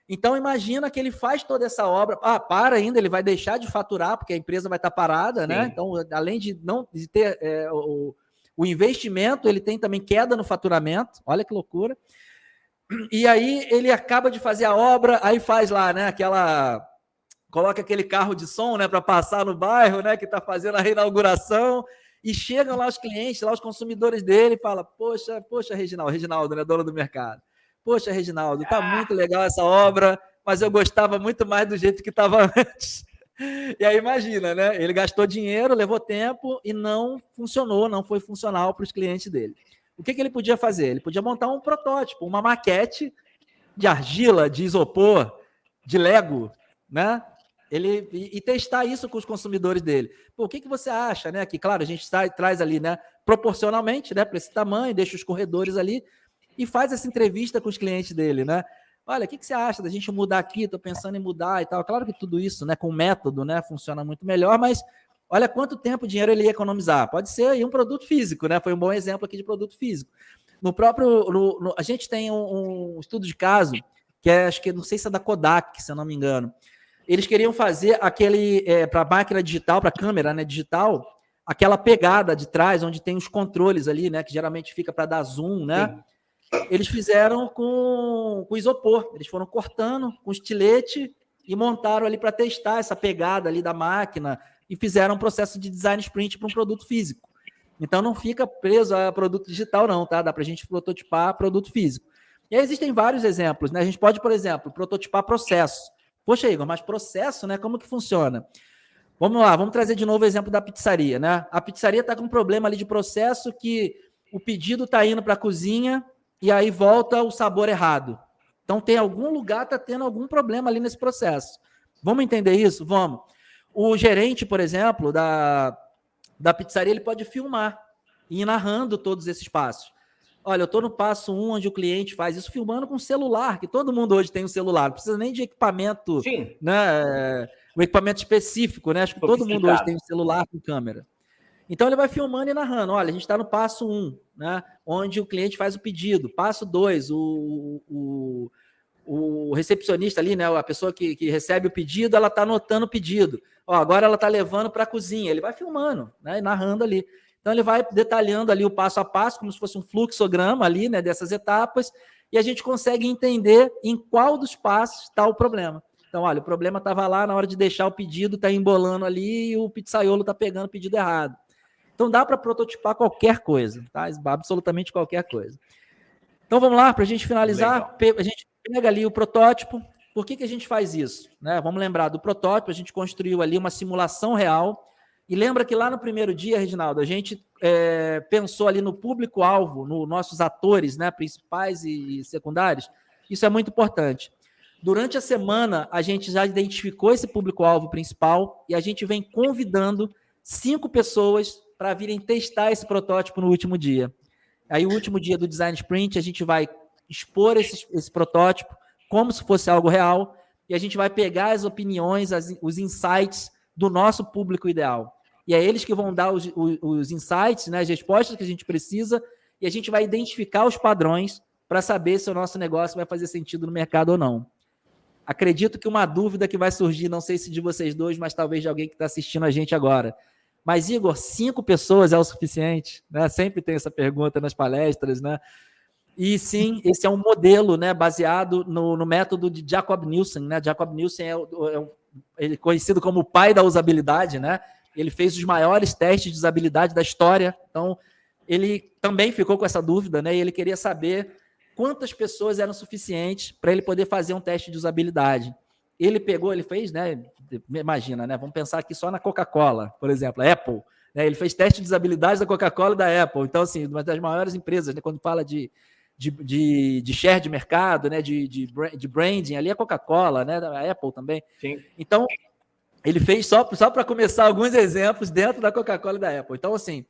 Então, imagina que ele faz toda essa obra. Para ainda, ele vai deixar de faturar, porque a empresa vai estar parada, né? Então, além de não de ter o investimento, ele tem também queda no faturamento. Olha que loucura. E aí, ele acaba de fazer a obra, aí faz lá, né? Coloca aquele carro de som, né? Para passar no bairro, né? Que está fazendo a reinauguração. E chegam lá os clientes, lá os consumidores dele, e falam: Poxa, Reginaldo, né? Dono do mercado. Poxa, Reginaldo, tá muito legal essa obra, mas eu gostava muito mais do jeito que estava antes. E aí imagina, né? Ele gastou dinheiro, levou tempo e não funcionou, não foi funcional para os clientes dele. O que ele podia fazer? Ele podia montar um protótipo, uma maquete de argila, de isopor, de Lego, né? E testar isso com os consumidores dele. Pô, o que você acha, né? Que, claro, a gente traz ali, né? Proporcionalmente, né? Para esse tamanho, deixa os corredores ali, e faz essa entrevista com os clientes dele, né? Olha, o que você acha da gente mudar aqui? Estou pensando em mudar e tal. Claro que tudo isso, né, com método, né, funciona muito melhor, mas olha quanto tempo, dinheiro ele ia economizar. Pode ser aí um produto físico, né? Foi um bom exemplo aqui de produto físico. A gente tem um estudo de caso, que acho que, não sei se é da Kodak, se eu não me engano. Eles queriam fazer aquele, para a máquina digital, para a câmera, né, digital, aquela pegada de trás, onde tem os controles ali, né, que geralmente fica para dar zoom, né? Sim. Eles fizeram com isopor. Eles foram cortando com estilete e montaram ali para testar essa pegada ali da máquina e fizeram um processo de design sprint para um produto físico. Então, não fica preso a produto digital, não, tá? Dá para a gente prototipar produto físico. E aí existem vários exemplos, né? A gente pode, por exemplo, prototipar processo. Poxa, Igor, mas processo, né? Como que funciona? Vamos lá, vamos trazer de novo o exemplo da pizzaria, né? A pizzaria está com um problema ali de processo que o pedido está indo para a cozinha e aí volta o sabor errado. Então, tem algum lugar, está tendo algum problema ali nesse processo. Vamos entender isso? Vamos. O gerente, por exemplo, da pizzaria, ele pode filmar e ir narrando todos esses passos. Olha, eu estou no passo 1, onde o cliente faz isso filmando com celular, que todo mundo hoje tem um celular, não precisa nem de equipamento, sim, né? Um equipamento específico, né? Acho que todo mundo hoje tem um celular com câmera. Então, ele vai filmando e narrando. Olha, a gente está no passo 1, né? Onde o cliente faz o pedido. Passo 2, o recepcionista ali, né? A pessoa que recebe o pedido, ela está anotando o pedido. Ó, agora ela está levando para a cozinha. Ele vai filmando, né? E narrando ali. Então, ele vai detalhando ali o passo a passo, como se fosse um fluxograma ali, né? Dessas etapas. E a gente consegue entender em qual dos passos está o problema. Então, olha, o problema estava lá na hora de deixar o pedido, está embolando ali e o pizzaiolo está pegando o pedido errado. Então, dá para prototipar qualquer coisa, tá? Absolutamente qualquer coisa. Então, vamos lá, para a gente finalizar. Legal. A gente pega ali o protótipo. Por que a gente faz isso? Né? Vamos lembrar do protótipo, a gente construiu ali uma simulação real. E lembra que lá no primeiro dia, Reginaldo, a gente pensou ali no público-alvo, nos nossos atores, né, principais e secundários. Isso é muito importante. Durante a semana, a gente já identificou esse público-alvo principal e a gente vem convidando 5 pessoas para virem testar esse protótipo no último dia. Aí, o último dia do Design Sprint, a gente vai expor esse protótipo como se fosse algo real e a gente vai pegar as opiniões, os insights do nosso público ideal. E é eles que vão dar os insights, né, as respostas que a gente precisa e a gente vai identificar os padrões para saber se o nosso negócio vai fazer sentido no mercado ou não. Acredito que uma dúvida que vai surgir, não sei se de vocês dois, mas talvez de alguém que está assistindo a gente agora. Mas, Igor, 5 pessoas é o suficiente? Né? Sempre tem essa pergunta nas palestras, né? E sim, esse é um modelo, né, baseado no método de Jacob Nielsen. Né? Jacob Nielsen ele é conhecido como o pai da usabilidade, né? Ele fez os maiores testes de usabilidade da história. Então, ele também ficou com essa dúvida, né? E ele queria saber quantas pessoas eram suficientes para ele poder fazer um teste de usabilidade. Ele fez, né? Imagina, né? Vamos pensar aqui só na Coca-Cola, por exemplo, a Apple. Né? Ele fez teste de usabilidade da Coca-Cola e da Apple. Então, assim, uma das maiores empresas, né? Quando fala de share de mercado, né? de branding, ali é a Coca-Cola, né? A Apple também. Sim. Então, ele fez só para começar alguns exemplos dentro da Coca-Cola e da Apple. Então, assim,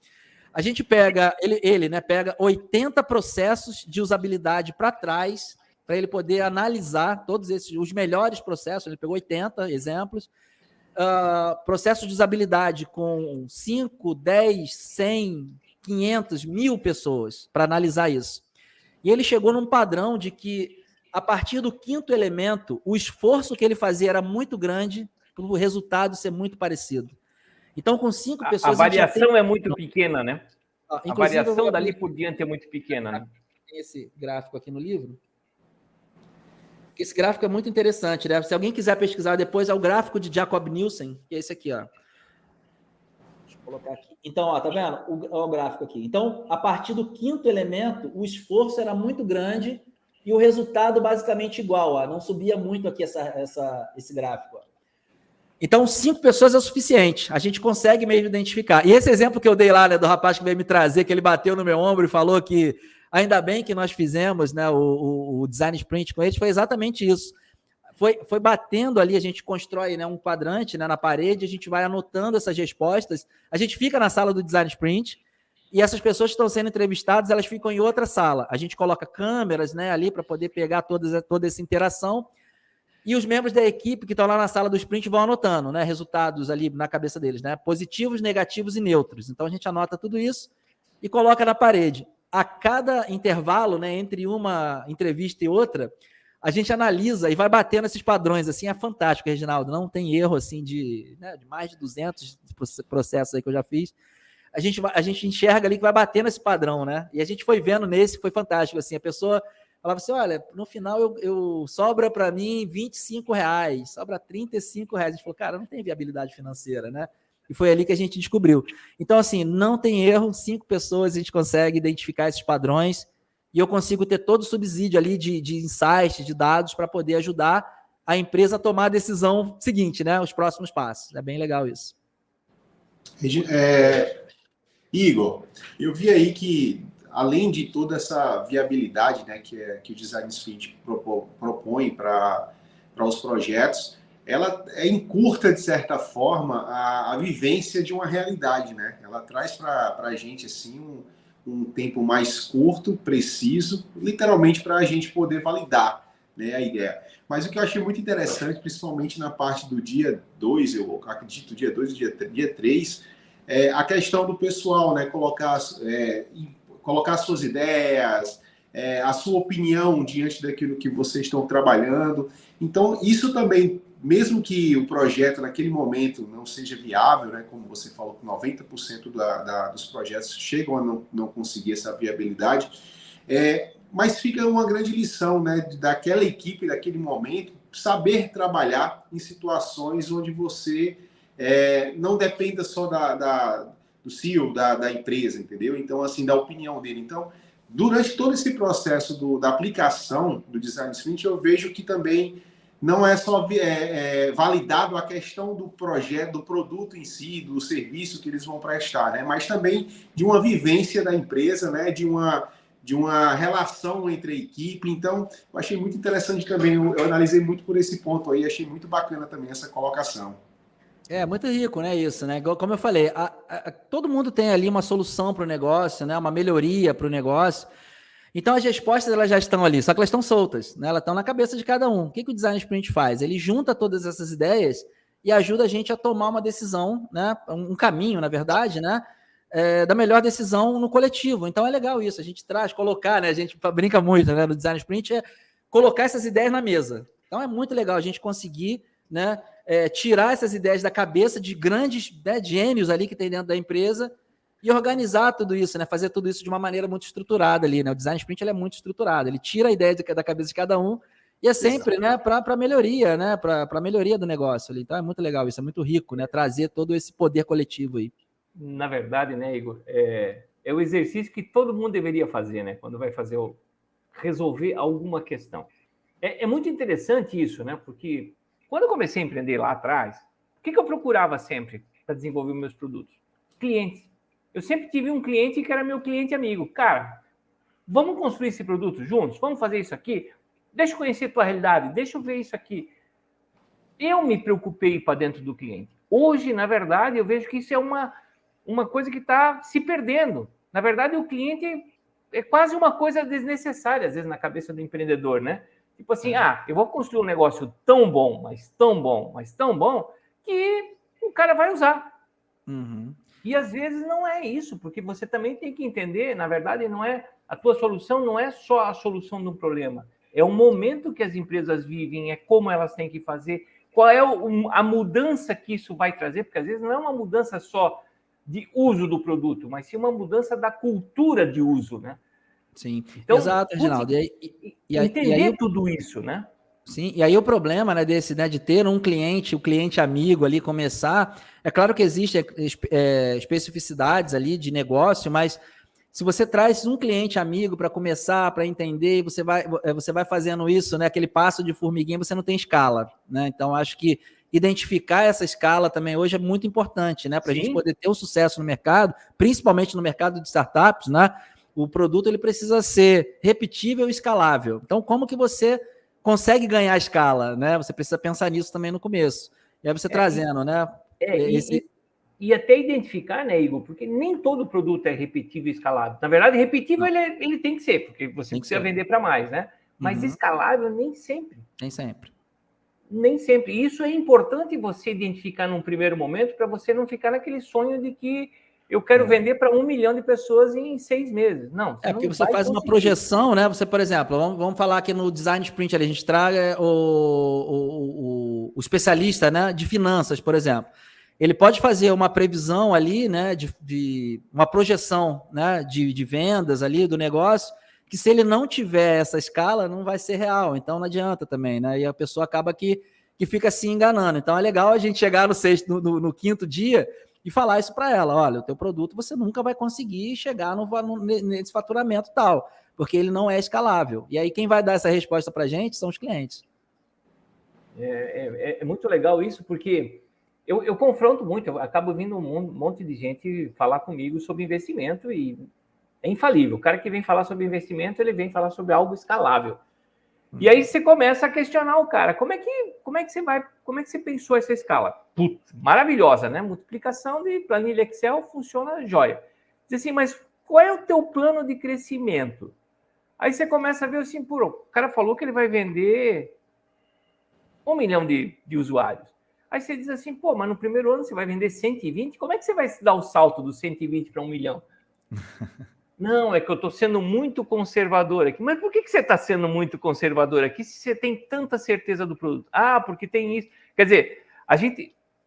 a gente pega, ele né, pega 80 processos de usabilidade para trás para ele poder analisar todos os melhores processos. Ele pegou 80 exemplos, processos de usabilidade com 5, 10, 100, 500, 1000 pessoas para analisar isso. E ele chegou num padrão de que, a partir do 5º elemento, o esforço que ele fazia era muito grande para o resultado ser muito parecido. Então, com 5 pessoas...
A variação é muito pequena, né? A variação
vou...
dali por diante é muito pequena, né?
Tem esse gráfico aqui no livro. Esse gráfico é muito interessante, né? Se alguém quiser pesquisar depois, é o gráfico de Jacob Nielsen, que é esse aqui, ó. Deixa eu colocar aqui. Então, ó, tá vendo? O gráfico aqui. Então, a partir do 5º elemento, o esforço era muito grande e o resultado basicamente igual, ó. Não subia muito aqui esse gráfico, ó. Então, 5 pessoas é o suficiente. A gente consegue mesmo identificar. E esse exemplo que eu dei lá, né, do rapaz que veio me trazer, que ele bateu no meu ombro e falou que ainda bem que nós fizemos, né, o design sprint com eles, foi exatamente isso. Foi batendo ali, a gente constrói, né, um quadrante, né, na parede, a gente vai anotando essas respostas, a gente fica na sala do design sprint, e essas pessoas que estão sendo entrevistadas, elas ficam em outra sala. A gente coloca câmeras, né, ali para poder pegar toda essa interação, e os membros da equipe que estão lá na sala do sprint vão anotando, né, resultados ali na cabeça deles, né, positivos, negativos e neutros. Então a gente anota tudo isso e coloca na parede. A cada intervalo, né, entre uma entrevista e outra, a gente analisa e vai batendo esses padrões, assim, é fantástico, Reginaldo, não tem erro, assim, de mais de 200 processos aí que eu já fiz. A gente enxerga ali que vai batendo esse padrão, né, e a gente foi vendo nesse, foi fantástico, assim, a pessoa falava assim, olha, no final eu sobra para mim R$25, sobra R$35. A gente falou, cara, não tem viabilidade financeira, né? E foi ali que a gente descobriu. Então, assim, não tem erro, 5 pessoas a gente consegue identificar esses padrões e eu consigo ter todo o subsídio ali de insights, de dados para poder ajudar a empresa a tomar a decisão seguinte, né? Os próximos passos. É bem legal isso.
Igor, eu vi aí que, além de toda essa viabilidade, né, que o Design Sprint propõe para os projetos, ela encurta, de certa forma, a vivência de uma realidade, né? Ela traz para a gente, assim, um tempo mais curto, preciso, literalmente para a gente poder validar, né, a ideia. Mas o que eu achei muito interessante, principalmente na parte do dia 2, eu acredito, dia 2 e dia 3, é a questão do pessoal, né? Colocar suas ideias, a sua opinião diante daquilo que vocês estão trabalhando. Então, isso também, mesmo que o projeto naquele momento não seja viável, né, como você falou, que 90% dos projetos chegam a não conseguir essa viabilidade, mas fica uma grande lição, né, daquela equipe, daquele momento, saber trabalhar em situações onde você não dependa só do CEO, da empresa, entendeu? Então, assim, da opinião dele. Então, durante todo esse processo da aplicação do Design Sprint, eu vejo que também não é só validado a questão do projeto, do produto em si, do serviço que eles vão prestar, né? Mas também de uma vivência da empresa, né? De uma relação entre a equipe. Então, eu achei muito interessante também, eu analisei muito por esse ponto aí, achei muito bacana também essa colocação.
É muito rico, né, isso, né? Como eu falei, todo mundo tem ali uma solução para o negócio, né? Uma melhoria para o negócio. Então, as respostas elas já estão ali, só que elas estão soltas, né? Elas estão na cabeça de cada um. O que o Design Sprint faz? Ele junta todas essas ideias e ajuda a gente a tomar uma decisão, né? Um caminho, na verdade, né? Da melhor decisão no coletivo. Então, é legal isso. A gente colocar, né? A gente brinca muito, né? No Design Sprint colocar essas ideias na mesa. Então, é muito legal a gente conseguir, né? Tirar essas ideias da cabeça de grandes, né, gênios ali que tem dentro da empresa e organizar tudo isso, né? Fazer tudo isso de uma maneira muito estruturada ali, né? O Design Sprint ele é muito estruturado, ele tira a ideia da cabeça de cada um e é sempre, né, para melhoria, né? Para melhoria do negócio ali. Então é muito legal isso, é muito rico, né? Trazer todo esse poder coletivo aí.
Na verdade, né, Igor, é o exercício que todo mundo deveria fazer, né? Quando vai resolver alguma questão. É muito interessante isso, né? Porque quando eu comecei a empreender lá atrás, o que eu procurava sempre para desenvolver meus produtos? Clientes. Eu sempre tive um cliente que era meu cliente amigo. Cara, vamos construir esse produto juntos? Vamos fazer isso aqui? Deixa eu conhecer a tua realidade, deixa eu ver isso aqui. Eu me preocupei para dentro do cliente. Hoje, na verdade, eu vejo que isso é uma coisa que está se perdendo. Na verdade, o cliente é quase uma coisa desnecessária, às vezes, na cabeça do empreendedor, né? Tipo assim, eu vou construir um negócio tão bom, mas tão bom, mas tão bom, que o cara vai usar.
Uhum.
E às vezes não é isso, porque você também tem que entender, na verdade, não é a tua solução não é só a solução do problema, é o momento que as empresas vivem, é como elas têm que fazer, qual é a mudança que isso vai trazer, porque às vezes não é uma mudança só de uso do produto, mas sim uma mudança da cultura de uso, né?
Sim,
Então,
exato, Reginaldo.
entender tudo isso, né?
Sim, e aí o problema, né, desse, né, de ter um cliente, o cliente amigo ali começar, é claro que existem especificidades ali de negócio, mas se você traz um cliente amigo para começar, para entender, você vai fazendo isso, né, aquele passo de formiguinha, você não tem escala, né? Então acho que identificar essa escala também hoje é muito importante, né, para a gente poder ter um sucesso no mercado, principalmente no mercado de startups, né? O produto ele precisa ser repetível e escalável. Então, como que você consegue ganhar escala, né? Você precisa pensar nisso também no começo. E aí você trazendo, né?
E até identificar, né, Igor? Porque nem todo produto é repetível e escalável. Na verdade, repetível ele tem que ser, porque você precisa vender para mais, né? Mas escalável nem sempre.
Nem sempre.
Nem sempre. Isso é importante você identificar num primeiro momento para você não ficar naquele sonho de que eu quero vender para 1 milhão de pessoas em 6 meses. Não,
porque você faz uma projeção, né? Você, por exemplo, vamos falar aqui no Design Sprint, ali, a gente traga o especialista, né, de finanças, por exemplo. Ele pode fazer uma previsão ali, né, de uma projeção, né, de vendas ali do negócio, que se ele não tiver essa escala, não vai ser real. Então não adianta também, né? E a pessoa acaba que fica se enganando. Então é legal a gente chegar no quinto dia e falar isso para ela, olha, o teu produto você nunca vai conseguir chegar nesse faturamento tal, porque ele não é escalável. E aí quem vai dar essa resposta para a gente são os clientes.
É muito legal isso, porque eu confronto muito, eu acabo vindo um monte de gente falar comigo sobre investimento e é infalível. O cara que vem falar sobre investimento, ele vem falar sobre algo escalável. E aí você começa a questionar o cara, como é que você pensou essa escala? Putz, maravilhosa, né? Multiplicação de planilha Excel funciona jóia. Diz assim, mas qual é o teu plano de crescimento? Aí você começa a ver assim, o cara falou que ele vai vender 1 milhão de usuários. Aí você diz assim, mas no primeiro ano você vai vender 120? Como é que você vai dar o salto do 120 para 1 milhão? Não, é que eu estou sendo muito conservador aqui. Mas por que você está sendo muito conservador aqui se você tem tanta certeza do produto? Porque tem isso. Quer dizer,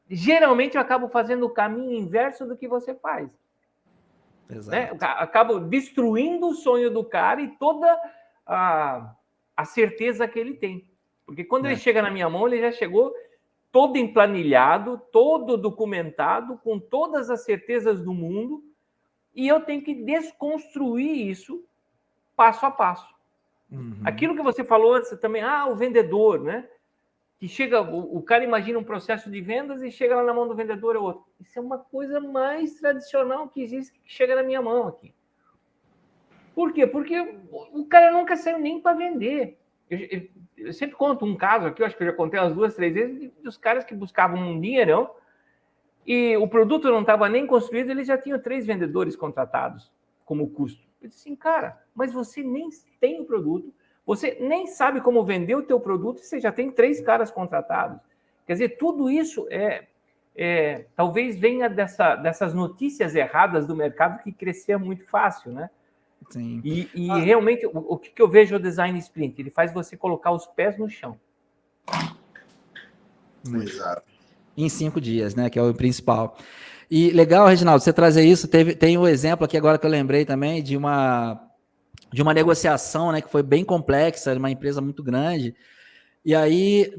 geralmente eu acabo fazendo o caminho inverso do que você faz.
Exato.
Né? Acabo destruindo o sonho do cara e toda a certeza que ele tem. Porque quando ele chega na minha mão, ele já chegou todo emplanilhado, todo documentado, com todas as certezas do mundo, e eu tenho que desconstruir isso passo a passo. Aquilo que você falou antes também, o vendedor, né? Que chega, o cara imagina um processo de vendas e chega lá na mão do vendedor é outro. Isso é uma coisa mais tradicional que existe, que chega na minha mão aqui. Por quê? Porque o cara nunca saiu nem para vender. Eu sempre conto um caso aqui, eu acho que eu já contei umas 2, 3 vezes, dos caras que buscavam um dinheirão e o produto não estava nem construído, eles já tinham 3 vendedores contratados como custo. Eu disse assim, cara, mas você nem tem o produto, você nem sabe como vender o teu produto e você já tem 3 caras contratados. Quer dizer, tudo isso talvez venha dessas notícias erradas do mercado que crescia muito fácil, né?
Sim.
E realmente, o que eu vejo no Design Sprint? Ele faz você colocar os pés no chão.
Exato.
Em 5 dias, né? Que é o principal. E legal, Reginaldo, você trazer isso. Tem um exemplo aqui agora que eu lembrei também de uma negociação, né? Que foi bem complexa, uma empresa muito grande. E aí,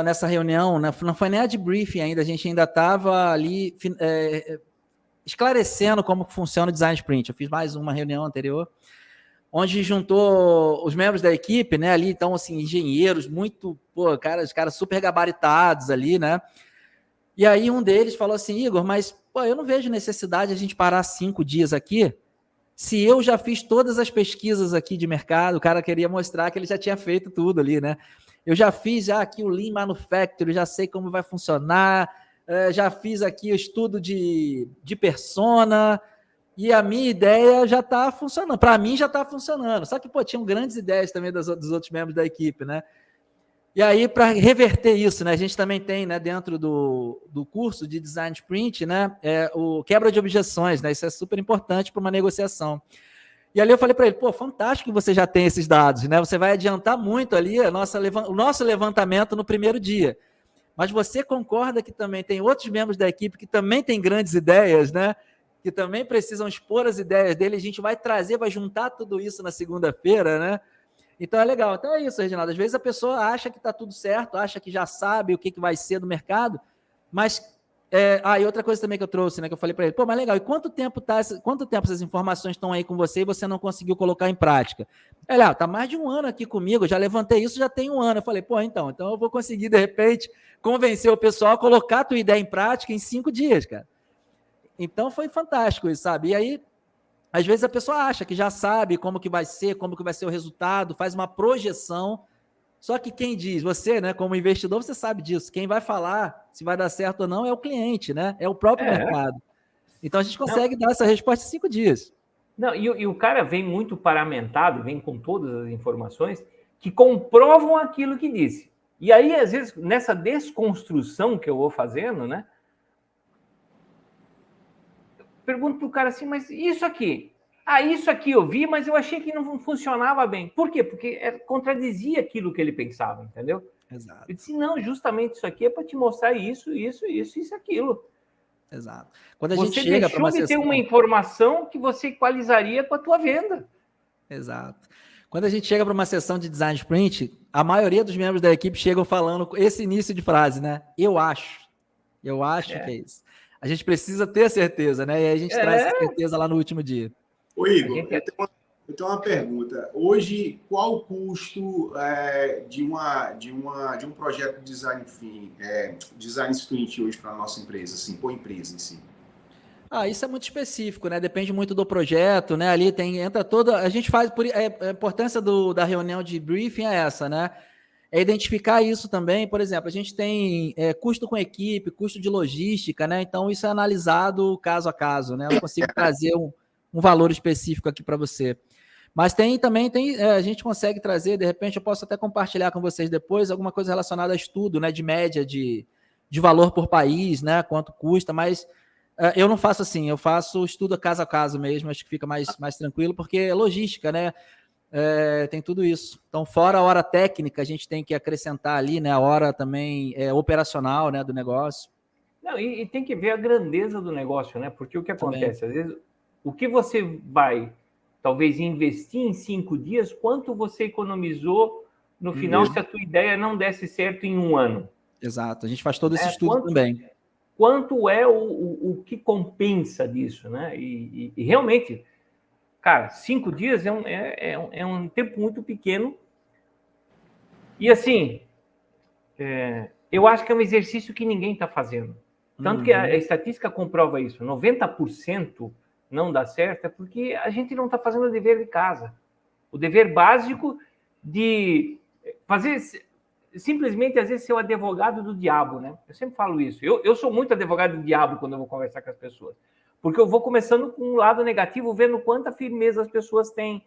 nessa reunião, não foi nem a debriefing ainda, a gente ainda estava ali esclarecendo como funciona o Design Sprint. Eu fiz mais uma reunião anterior, onde juntou os membros da equipe, né? Ali, então, assim, engenheiros, muito, caras super gabaritados ali, né? E aí um deles falou assim, Igor, mas eu não vejo necessidade de a gente parar 5 dias aqui, se eu já fiz todas as pesquisas aqui de mercado. O cara queria mostrar que ele já tinha feito tudo ali, né? Eu já fiz aqui o Lean Manufacturing, já sei como vai funcionar, já fiz aqui o estudo de persona, e a minha ideia já está funcionando. Para mim já está funcionando. Só que, pô, tinham grandes ideias também dos outros membros da equipe, né? E aí, para reverter isso, né, a gente também tem, né, dentro do curso de Design Sprint, né, o quebra de objeções, né? Isso é super importante para uma negociação. E ali eu falei para ele, pô, fantástico que você já tem esses dados, né? Você vai adiantar muito ali o nosso levantamento no primeiro dia. Mas você concorda que também tem outros membros da equipe que também têm grandes ideias, né? Que também precisam expor as ideias dele. A gente vai trazer, vai juntar tudo isso na segunda-feira, né? Então é legal. Então é isso, Reginaldo. Às vezes a pessoa acha que está tudo certo, acha que já sabe o que vai ser do mercado, mas... e outra coisa também que eu trouxe, né? Que eu falei para ele, pô, mas legal, e quanto tempo essas informações estão aí com você e você não conseguiu colocar em prática? Ele, tá mais de um ano aqui comigo, já levantei isso, já tem um ano. Eu falei, pô, então eu vou conseguir, de repente, convencer o pessoal a colocar a tua ideia em prática em 5 dias, cara. Então foi fantástico isso, sabe? E aí, às vezes a pessoa acha que já sabe como que vai ser o resultado, faz uma projeção. Só que quem diz, você, né, como investidor, você sabe disso. Quem vai falar se vai dar certo ou não é o cliente, né? É o próprio mercado. Então a gente consegue dar essa resposta em 5 dias.
Não, e o cara vem muito paramentado, vem com todas as informações que comprovam aquilo que disse. E aí, às vezes, nessa desconstrução que eu vou fazendo, né? Pergunto para o cara assim, mas isso aqui? Isso aqui eu vi, mas eu achei que não funcionava bem. Por quê? Porque contradizia aquilo que ele pensava, entendeu?
Exato.
Eu disse, não, justamente isso aqui é para te mostrar isso, aquilo.
Exato. Quando a gente chega para
uma sessão... Você deixou de ter uma informação que você equalizaria com a tua venda.
Exato. Quando a gente chega para uma sessão de Design Sprint, a maioria dos membros da equipe chegam falando esse início de frase, né? Eu acho que é isso. A gente precisa ter certeza, né? E aí a gente traz essa certeza lá no último dia.
Ô, Igor, eu tenho uma pergunta. Hoje, qual o custo de um projeto de design sprint hoje para a nossa empresa, assim, por empresa em si?
Isso é muito específico, né? Depende muito do projeto, né? Ali entra toda. A gente faz a importância da reunião de briefing é essa, né? É identificar isso também. Por exemplo, a gente tem custo com equipe, custo de logística, né? Então, isso é analisado caso a caso, né? Eu não consigo trazer um valor específico aqui para você. Mas também a gente consegue trazer, de repente, eu posso até compartilhar com vocês depois alguma coisa relacionada a estudo, né? De média de valor por país, né? Quanto custa, mas eu não faço assim, eu faço estudo caso a caso mesmo, acho que fica mais tranquilo, porque é logística, né? Tem tudo isso. Então, fora a hora técnica, a gente tem que acrescentar ali, né? A hora também operacional, né? Do negócio.
Não, e tem que ver a grandeza do negócio, né? Porque o que acontece, também. Às vezes, o que você vai, talvez, investir em 5 dias, quanto você economizou no final se a tua ideia não desse certo em 1 ano?
Exato, a gente faz todo esse estudo também.
Quanto é o que compensa disso, né? E realmente, cara, 5 dias é um tempo muito pequeno. E assim, eu acho que é um exercício que ninguém está fazendo. Tanto que a estatística comprova isso. 90% não dá certo é porque a gente não está fazendo o dever de casa. O dever básico de fazer... simplesmente, às vezes, ser o advogado do diabo, né? Eu sempre falo isso. Eu sou muito advogado do diabo quando eu vou conversar com as pessoas. Porque eu vou começando com um lado negativo, vendo quanta firmeza as pessoas têm,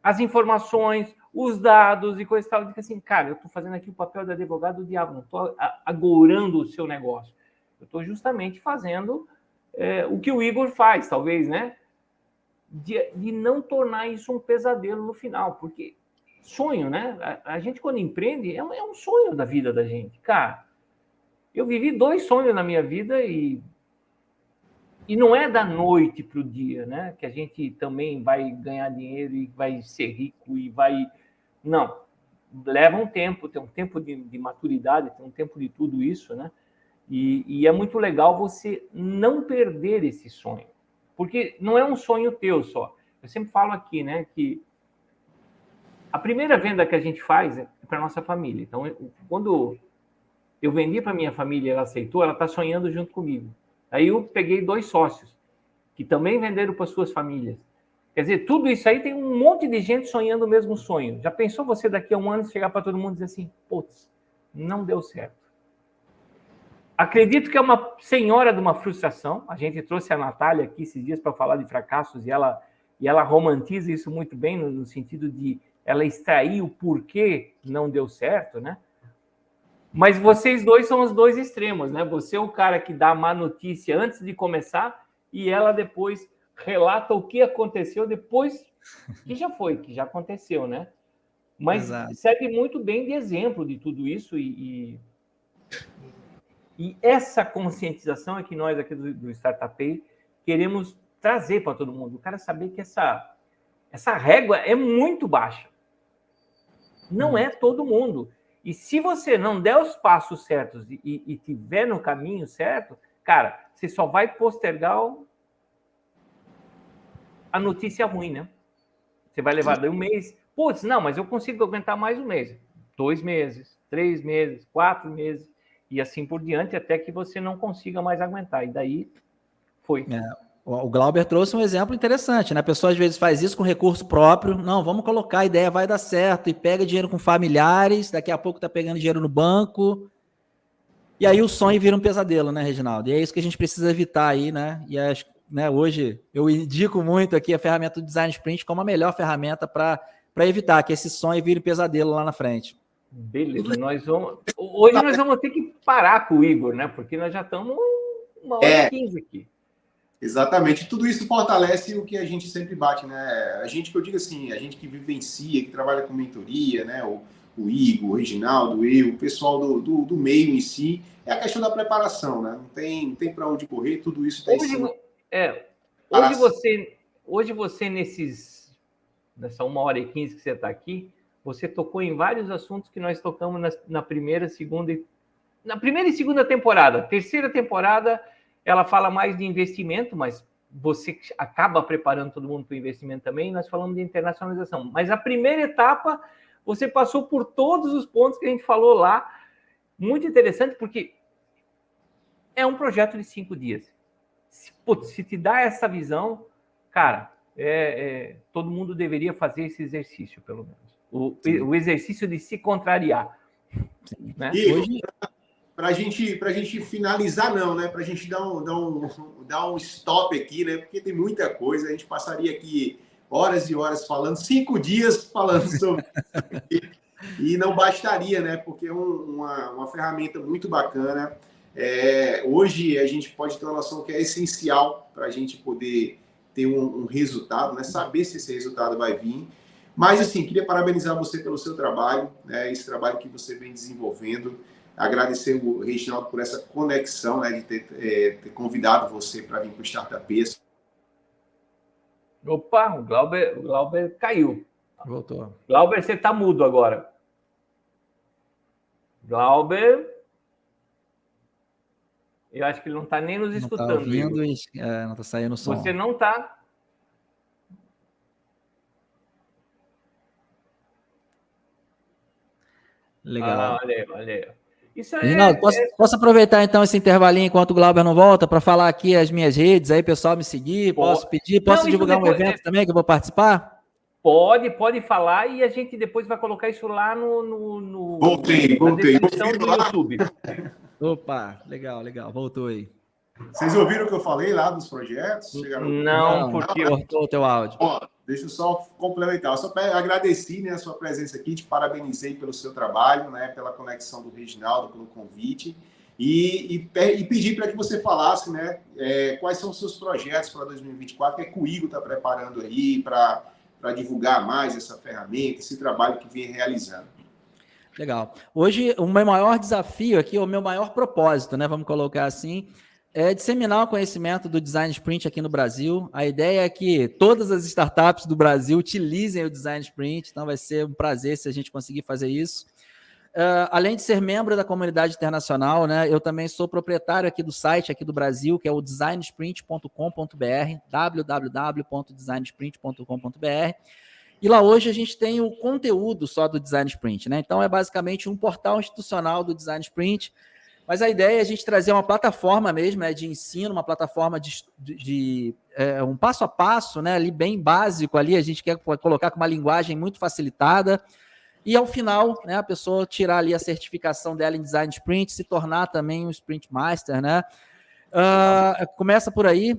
as informações, os dados e coisa e tal. Eu digo assim, cara, eu estou fazendo aqui o papel de advogado do diabo, não estou agorando o seu negócio. Eu estou justamente fazendo o que o Igor faz, talvez, né? De não tornar isso um pesadelo no final, porque sonho, né? A gente, quando empreende, é um sonho da vida da gente. Cara, eu vivi 2 sonhos na minha vida e não é da noite para o dia, né? Que a gente também vai ganhar dinheiro e vai ser rico e vai... Não. Leva um tempo, tem um tempo de maturidade, tem um tempo de tudo isso, né? E é muito legal você não perder esse sonho. Porque não é um sonho teu só. Eu sempre falo aqui, né? Que a primeira venda que a gente faz é para nossa família. Então, quando eu vendi para minha família e ela aceitou, ela está sonhando junto comigo. Aí eu peguei 2 sócios que também venderam para suas famílias. Quer dizer, tudo isso aí tem um monte de gente sonhando o mesmo sonho. Já pensou você daqui a 1 ano chegar para todo mundo e dizer assim, putz, não deu certo. Acredito que é uma senhora de uma frustração. A gente trouxe a Natália aqui esses dias para falar de fracassos e ela romantiza isso muito bem no sentido de ela extrair o porquê não deu certo, né? Mas vocês dois são os dois extremos, né? Você é o cara que dá a má notícia antes de começar e ela depois relata o que aconteceu depois que já aconteceu, né? Mas
Exato.
serve muito bem de exemplo de tudo isso e essa conscientização é que nós aqui do Startup Pay queremos trazer para todo mundo. O cara saber que essa régua é muito baixa. Não é todo mundo. E se você não der os passos certos e tiver no caminho certo, cara, você só vai postergar a notícia ruim, né? Você vai levar daí um mês. Putz, não, mas eu consigo aguentar mais um mês. 2 meses, 3 meses, 4 meses, e assim por diante, até que você não consiga mais aguentar. E daí foi.
O Glauber trouxe um exemplo interessante, né? A pessoa às vezes faz isso com recurso próprio. Não, vamos colocar, a ideia vai dar certo. E pega dinheiro com familiares, daqui a pouco tá pegando dinheiro no banco. E aí o sonho vira um pesadelo, né, Reginaldo? E é isso que a gente precisa evitar aí, né? E acho, né, hoje eu indico muito aqui a ferramenta do Design Sprint como a melhor ferramenta para evitar que esse sonho vire um pesadelo lá na frente.
Beleza, hoje nós vamos ter que parar com o Igor, né? Porque nós já estamos 1h15 aqui.
Exatamente. Tudo isso fortalece o que a gente sempre bate, né? A gente, que eu digo assim, a gente que vivencia, que trabalha com mentoria, né? O Igor, o Reginaldo, eu, o pessoal do meio em si, é a questão da preparação, né? Não tem para onde correr, tudo isso está em cima.
Hoje você nessa 1h15 que você está aqui, você tocou em vários assuntos que nós tocamos na primeira e segunda temporada. Terceira temporada, ela fala mais de investimento, mas você acaba preparando todo mundo para o investimento também, nós falamos de internacionalização. Mas a primeira etapa, você passou por todos os pontos que a gente falou lá. Muito interessante, porque é um projeto de 5 dias. Se te dá essa visão, cara, todo mundo deveria fazer esse exercício, pelo menos. O exercício de se contrariar. Né?
E hoje, para a gente finalizar, não, né? Para a gente dar um stop aqui, né? Porque tem muita coisa. A gente passaria aqui horas e horas falando, 5 dias falando sobre isso. E não bastaria, né? Porque é uma ferramenta muito bacana. Hoje a gente pode ter uma noção que é essencial para a gente poder ter um resultado, né? Saber se esse resultado vai vir. Mas, assim, queria parabenizar você pelo seu trabalho, né? Esse trabalho que você vem desenvolvendo. Agradecer o Reginaldo por essa conexão, né? De ter convidado você para vir para o Startup Pay.
Opa, o Glauber caiu.
Voltou.
Glauber, você está mudo agora. Glauber... Eu acho que ele não está nem nos escutando.
Não está ouvindo, não está saindo o som.
Você não está...
Legal.
Olha aí. Isso
Reginaldo, posso aproveitar então esse intervalinho enquanto o Glauber não volta para falar aqui as minhas redes, aí pessoal me seguir, posso divulgar um evento também que eu vou participar?
Pode falar e a gente depois vai colocar isso lá no
Voltei.
descrição do YouTube.
Opa, legal, voltou aí.
Vocês ouviram o que eu falei lá dos projetos?
Não, porque
cortou o teu áudio.
Ó, deixa eu só complementar. Eu só agradeci, né, a sua presença aqui, te parabenizei pelo seu trabalho, né, pela conexão do Reginaldo, pelo convite, e pedir para que você falasse, né, quais são os seus projetos para 2024, o que é que o Igor está preparando aí para divulgar mais essa ferramenta, esse trabalho que vem realizando.
Legal. Hoje, o meu maior desafio aqui, o meu maior propósito, né, vamos colocar assim, é disseminar o conhecimento do Design Sprint aqui no Brasil. A ideia é que todas as startups do Brasil utilizem o Design Sprint, então vai ser um prazer se a gente conseguir fazer isso. Além de ser membro da comunidade internacional, né, eu também sou proprietário aqui do site aqui do Brasil, que é o designsprint.com.br, www.designsprint.com.br. E lá hoje a gente tem o conteúdo só do Design Sprint, né? Então é basicamente um portal institucional do Design Sprint, mas a ideia é a gente trazer uma plataforma mesmo, né, de ensino, uma plataforma de um passo a passo, né, ali bem básico ali, a gente quer colocar com uma linguagem muito facilitada, E ao final, né, a pessoa tirar ali a certificação dela em Design Sprint, se tornar também um Sprint Master, né? Começa por aí.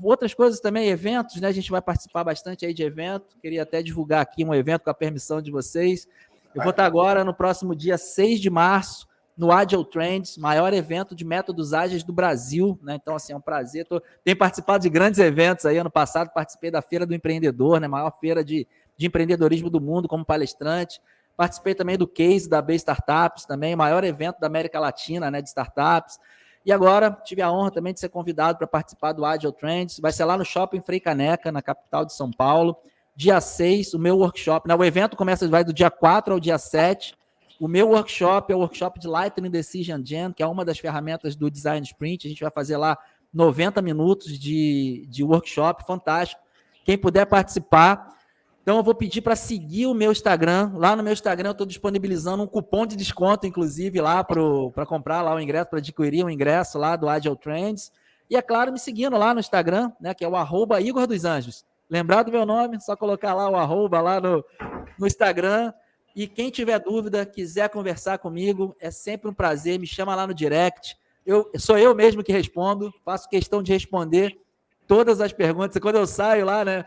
Outras coisas também, eventos, né? A gente vai participar bastante aí de evento. Queria até divulgar aqui um evento com a permissão de vocês. Eu vou estar agora no próximo dia 6 de março, no Agile Trends, maior evento de métodos ágeis do Brasil, né? Então, assim, é um prazer. Tenho participado de grandes eventos aí. Ano passado participei da Feira do Empreendedor, né? Maior feira de empreendedorismo do mundo como palestrante. Participei também do Case da B Startups, também, maior evento da América Latina, né? De startups. E agora tive a honra também de ser convidado para participar do Agile Trends. Vai ser lá no Shopping Frei Caneca, na capital de São Paulo. Dia 6, o meu workshop. O evento vai do dia 4 ao dia 7. O meu workshop é o workshop de Lightning Decision Gen, que é uma das ferramentas do Design Sprint. A gente vai fazer lá 90 minutos de workshop, fantástico. Quem puder participar. Então, eu vou pedir para seguir o meu Instagram. Lá no meu Instagram, eu estou disponibilizando um cupom de desconto, inclusive, lá para comprar lá o ingresso, para adquirir o ingresso lá do Agile Trends. E, é claro, me seguindo lá no Instagram, né, que é o @IgorDosAnjos. Lembrar do meu nome, só colocar lá o arroba lá no Instagram. E quem tiver dúvida, quiser conversar comigo, é sempre um prazer. Me chama lá no direct. Sou eu mesmo que respondo, faço questão de responder todas as perguntas. Quando eu saio lá, né,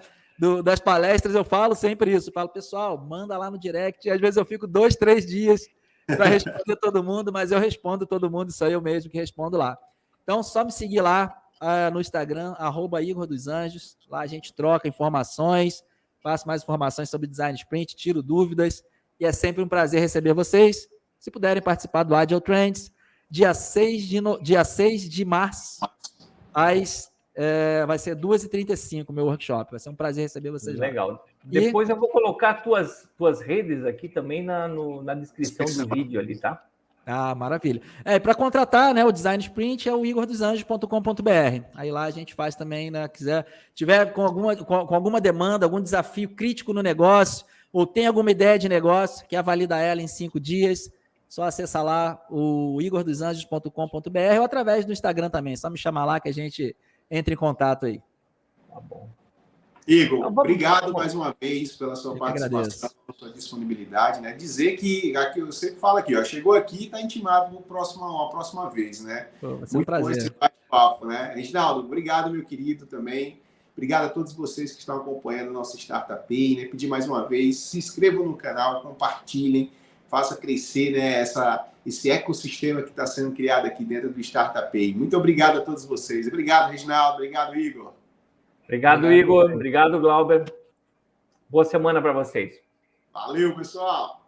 das palestras, eu falo sempre isso. Eu falo, pessoal, manda lá no direct. E às vezes eu fico 2, 3 dias para responder todo mundo, mas eu respondo todo mundo, sou eu mesmo que respondo lá. Então, só me seguir lá no Instagram, @IgorDosAnjos. Lá a gente troca informações, faço mais informações sobre Design Sprint, tiro dúvidas. E é sempre um prazer receber vocês. Se puderem participar do Agile Trends, dia 6 de março, vai ser 2h35 o meu workshop. Vai ser um prazer receber vocês lá.
Legal. Depois eu vou colocar tuas redes aqui também na descrição do vídeo ali, tá?
Maravilha. Para contratar, né, o Design Sprint é o igordosanjos.com.br. Aí lá a gente faz também, né, tiver com alguma demanda, algum desafio crítico no negócio, ou tem alguma ideia de negócio, quer validar ela em 5 dias, só acessar lá o igordosanjos.com.br ou através do Instagram também. Só me chamar lá que a gente entra em contato aí.
Tá bom. Igor, obrigado mais uma vez pela sua participação, pela sua disponibilidade, né? Dizer que aqui eu sempre falo aqui, ó, chegou aqui e está intimado para uma próxima vez, né?
Vai ser um prazer.
Esse bate-papo, né? Reginaldo, obrigado, meu querido, também. Obrigado a todos vocês que estão acompanhando o nosso Startup Pay, né? Pedir mais uma vez, se inscrevam no canal, compartilhem, faça crescer, né, esse ecossistema que está sendo criado aqui dentro do Startup Pay. Muito obrigado a todos vocês. Obrigado, Reginaldo. Obrigado, Igor.
Obrigado, Igor. Obrigado, Glauber. Boa semana para vocês.
Valeu, pessoal.